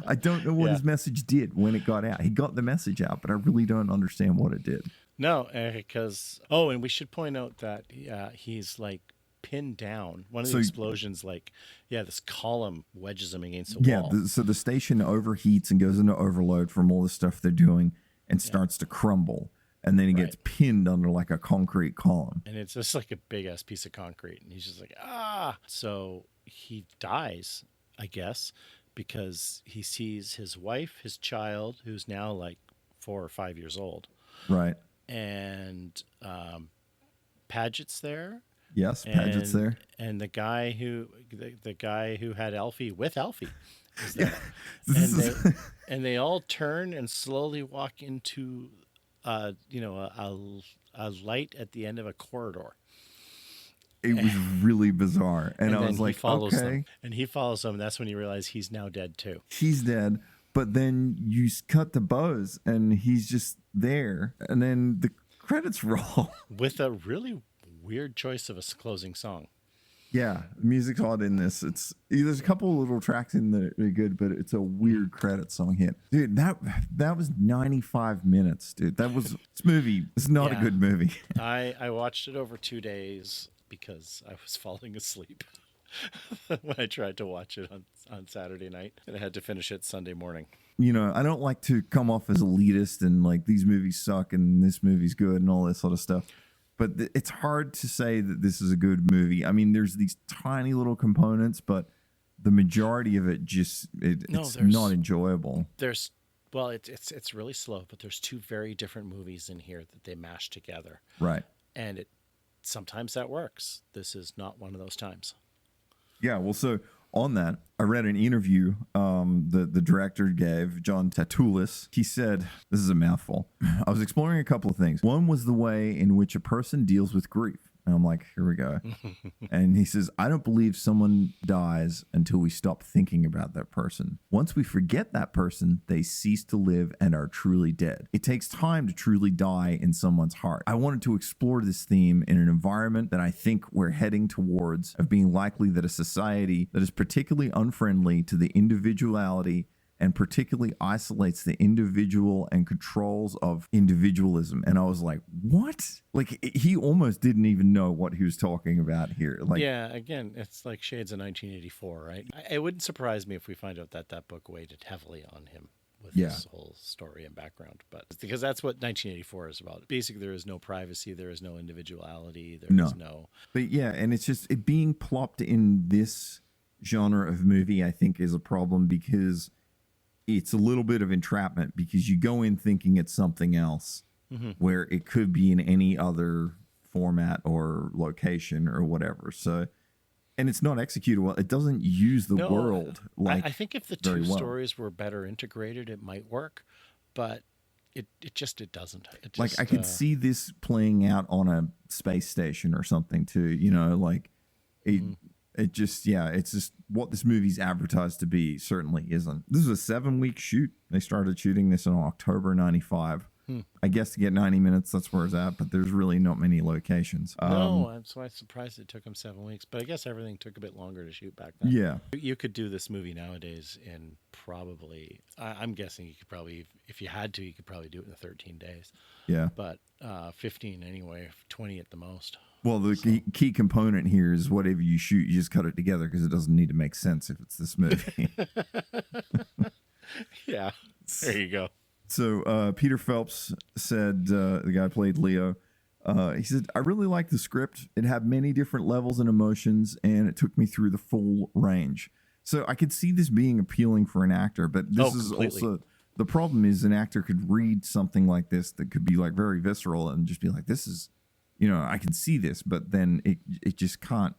I don't know what his message did when it got out. He got the message out, but I really don't understand what it did. No, because... Oh, and we should point out that he's like pinned down. One of the explosions, this column wedges him against the wall. So the station overheats and goes into overload from all the stuff they're doing and starts to crumble. And then he gets pinned under like a concrete column. And it's just like a big ass piece of concrete. And he's just like, ah. So he dies, I guess, because he sees his wife, his child, who's now like 4 or 5 years old. Right. And Padgett's there. Yes, Padgett's there. And the guy who had Alfie with Alfie is there. And they all turn and slowly walk into a light at the end of a corridor. It was really bizarre. And I was like, okay. Them. And he follows them, and that's when you realize he's now dead too. He's dead. But then you cut to Bose and he's just there. And then the credits roll. With a really weird choice of a closing song. Yeah, the music's odd in this. There's a couple of little tracks in that are good, but it's a weird credit song hit. Dude, that was 95 minutes, dude. This movie is not a good movie. I watched it over 2 days because I was falling asleep when I tried to watch it on Saturday night, and I had to finish it Sunday morning. I don't like to come off as elitist and like these movies suck and this movie's good and all this sort of stuff. But it's hard to say that this is a good movie. I mean, there's these tiny little components, but the majority of it it's not enjoyable. It's really slow, but there's 2 very different movies in here that they mash together. Right. And sometimes that works. This is not one of those times. Yeah, well, so on that, I read an interview the director gave, John Tatoulis. He said, this is a mouthful, I was exploring a couple of things. One was the way in which a person deals with grief. And I'm like, here we go. And he says, I don't believe someone dies until we stop thinking about that person. Once we forget that person, they cease to live and are truly dead. It takes time to truly die in someone's heart. I wanted to explore this theme in an environment that I think we're heading towards, of being likely that a society that is particularly unfriendly to the individuality and particularly isolates the individual and controls of individualism. And I was like, what? Like, he almost didn't even know what he was talking about here. Like, yeah, again, it's like shades of 1984, right? It wouldn't surprise me if we find out that book weighted heavily on him with his whole story and background. But because that's what 1984 is about. Basically, there is no privacy, there is no individuality, there is no... But yeah, and it's just, it being plopped in this genre of movie, I think, is a problem because it's a little bit of entrapment, because you go in thinking it's something else where it could be in any other format or location or whatever. So and it's not executed well. It doesn't use the No, world like I think if the very two well. stories were better integrated, it might work, but it doesn't. It Like just, I could see this playing out on a space station or something too. You know, like it. It just, it's just what this movie's advertised to be. Certainly isn't. This is a 7-week shoot. They started shooting this in October '95. I guess to get 90 minutes, that's where it's at. But there's really not many locations. no, I'm surprised it took them 7 weeks. But I guess everything took a bit longer to shoot back then. Yeah. You could do this movie nowadays in probably, I'm guessing you could probably, if you had to, you could probably do it in 13 days. Yeah. But 15 anyway, 20 at the most. Well, the key component here is whatever you shoot, you just cut it together because it doesn't need to make sense if it's this movie. Yeah. There you go. So Peter Phelps said, the guy who played Leo, he said, I really liked the script. It had many different levels and emotions, and it took me through the full range. So I could see this being appealing for an actor, but this is completely. also, the problem is an actor could read something like this that could be like very visceral and just be like, this is, you know, I can see this, but then it just can't,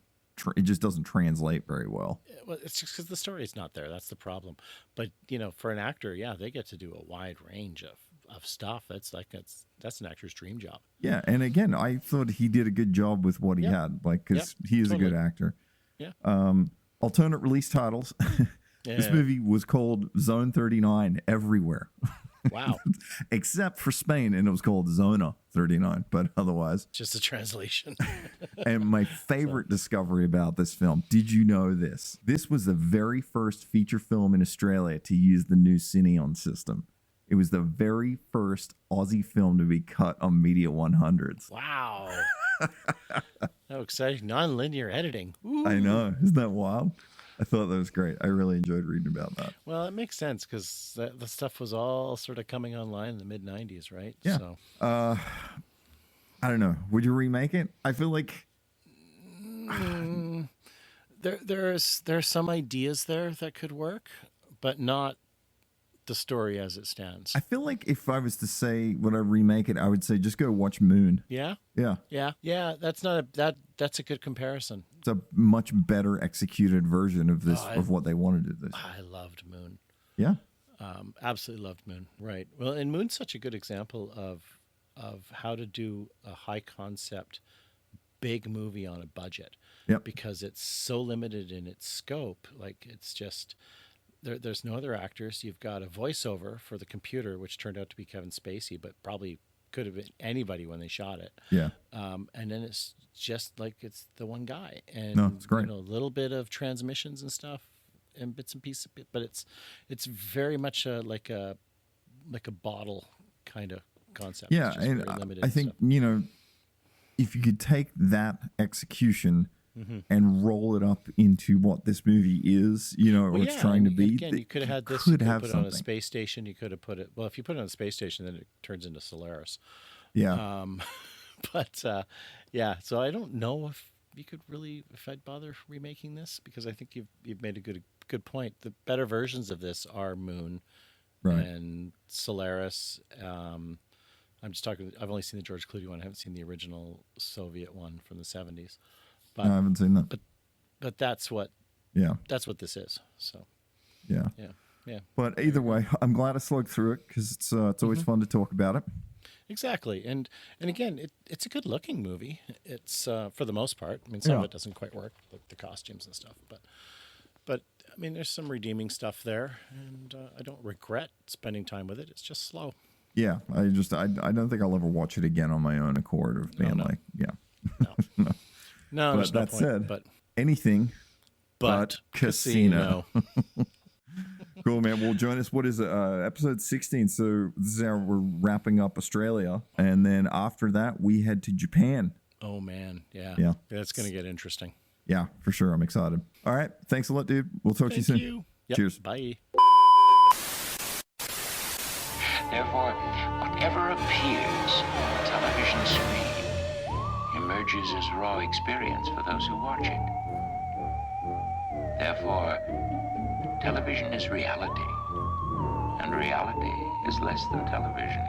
it just doesn't translate very well. Well, it's just because the story is not there. That's the problem. But, you know, for an actor, yeah, they get to do a wide range of stuff. That's an actor's dream job. Yeah. And again, I thought he did a good job with what he had, like, because he is totally. a good actor. Yeah. Alternate release titles. This movie was called Zone 39 everywhere. Wow. Except for Spain, and it was called Zona 39, but otherwise. Just a translation. And my favorite discovery about this film, did you know this? This was the very first feature film in Australia to use the new Cineon system. It was the very first Aussie film to be cut on Media 100s. Wow. How exciting. Non-linear editing. Ooh. I know. Isn't that wild? I thought that was great. I really enjoyed reading about that. Well, it makes sense because the stuff was all sort of coming online in the mid-90s, right? Yeah. So. I don't know. Would you remake it? I feel like There's some ideas there that could work, but not the story as it stands. I feel like if I was to say would I remake it, I would say just go watch Moon. Yeah. Yeah. That's a good comparison. It's a much better executed version of this of what they wanted to do this. I loved Moon. Yeah. Absolutely loved Moon. Right. Well, and Moon's such a good example of how to do a high concept big movie on a budget. Yep. Because it's so limited in its scope. Like it's just there's no other actors. You've got a voiceover for the computer, which turned out to be Kevin Spacey, but probably could have been anybody when they shot it. Yeah. And then it's just like it's the one guy, and No, it's great. You know, a little bit of transmissions and stuff, and bits and pieces. But it's very much like a bottle kind of concept. Yeah, It's just and very limited I think stuff. you know if you could take that execution and roll it up into what this movie is, you know, or Well, it's yeah, trying to and be. again, you could have had this. Could You could have put it on a something. space station. You could have put it. Well, if you put it on a space station, then it turns into Solaris. Yeah. But yeah, so I don't know if you could really, if I'd bother remaking this, because I think you've made a good point. The better versions of this are Moon Right. and Solaris. I'm just talking. I've only seen the George Clooney one. I haven't seen the original Soviet one from the 70s. But I haven't seen that. but that's what Yeah. this is. So Yeah. yeah. But either way, I'm glad I slugged through it because it's always fun to talk about it. Exactly, and again, it's a good looking movie. It's for the most part. I mean, some of it doesn't quite work, like the costumes and stuff. But I mean, there's some redeeming stuff there, and I don't regret spending time with it. It's just slow. Yeah. I don't think I'll ever watch it again on my own accord of being like, yeah. No, But there's no that point, said, but anything but casino. Cool, man. Well, join us. What is it? Episode 16. So this is how we're wrapping up Australia. And then after that, we head to Japan. Oh, man. Yeah. Yeah. That's going to get interesting. Yeah, for sure. I'm excited. All right. Thanks a lot, dude. We'll talk to you Thank soon. you. Yep. Cheers. Bye. Therefore, whatever appears on the television screen emerges as raw experience for those who watch it. Therefore, television is reality, and reality is less than television.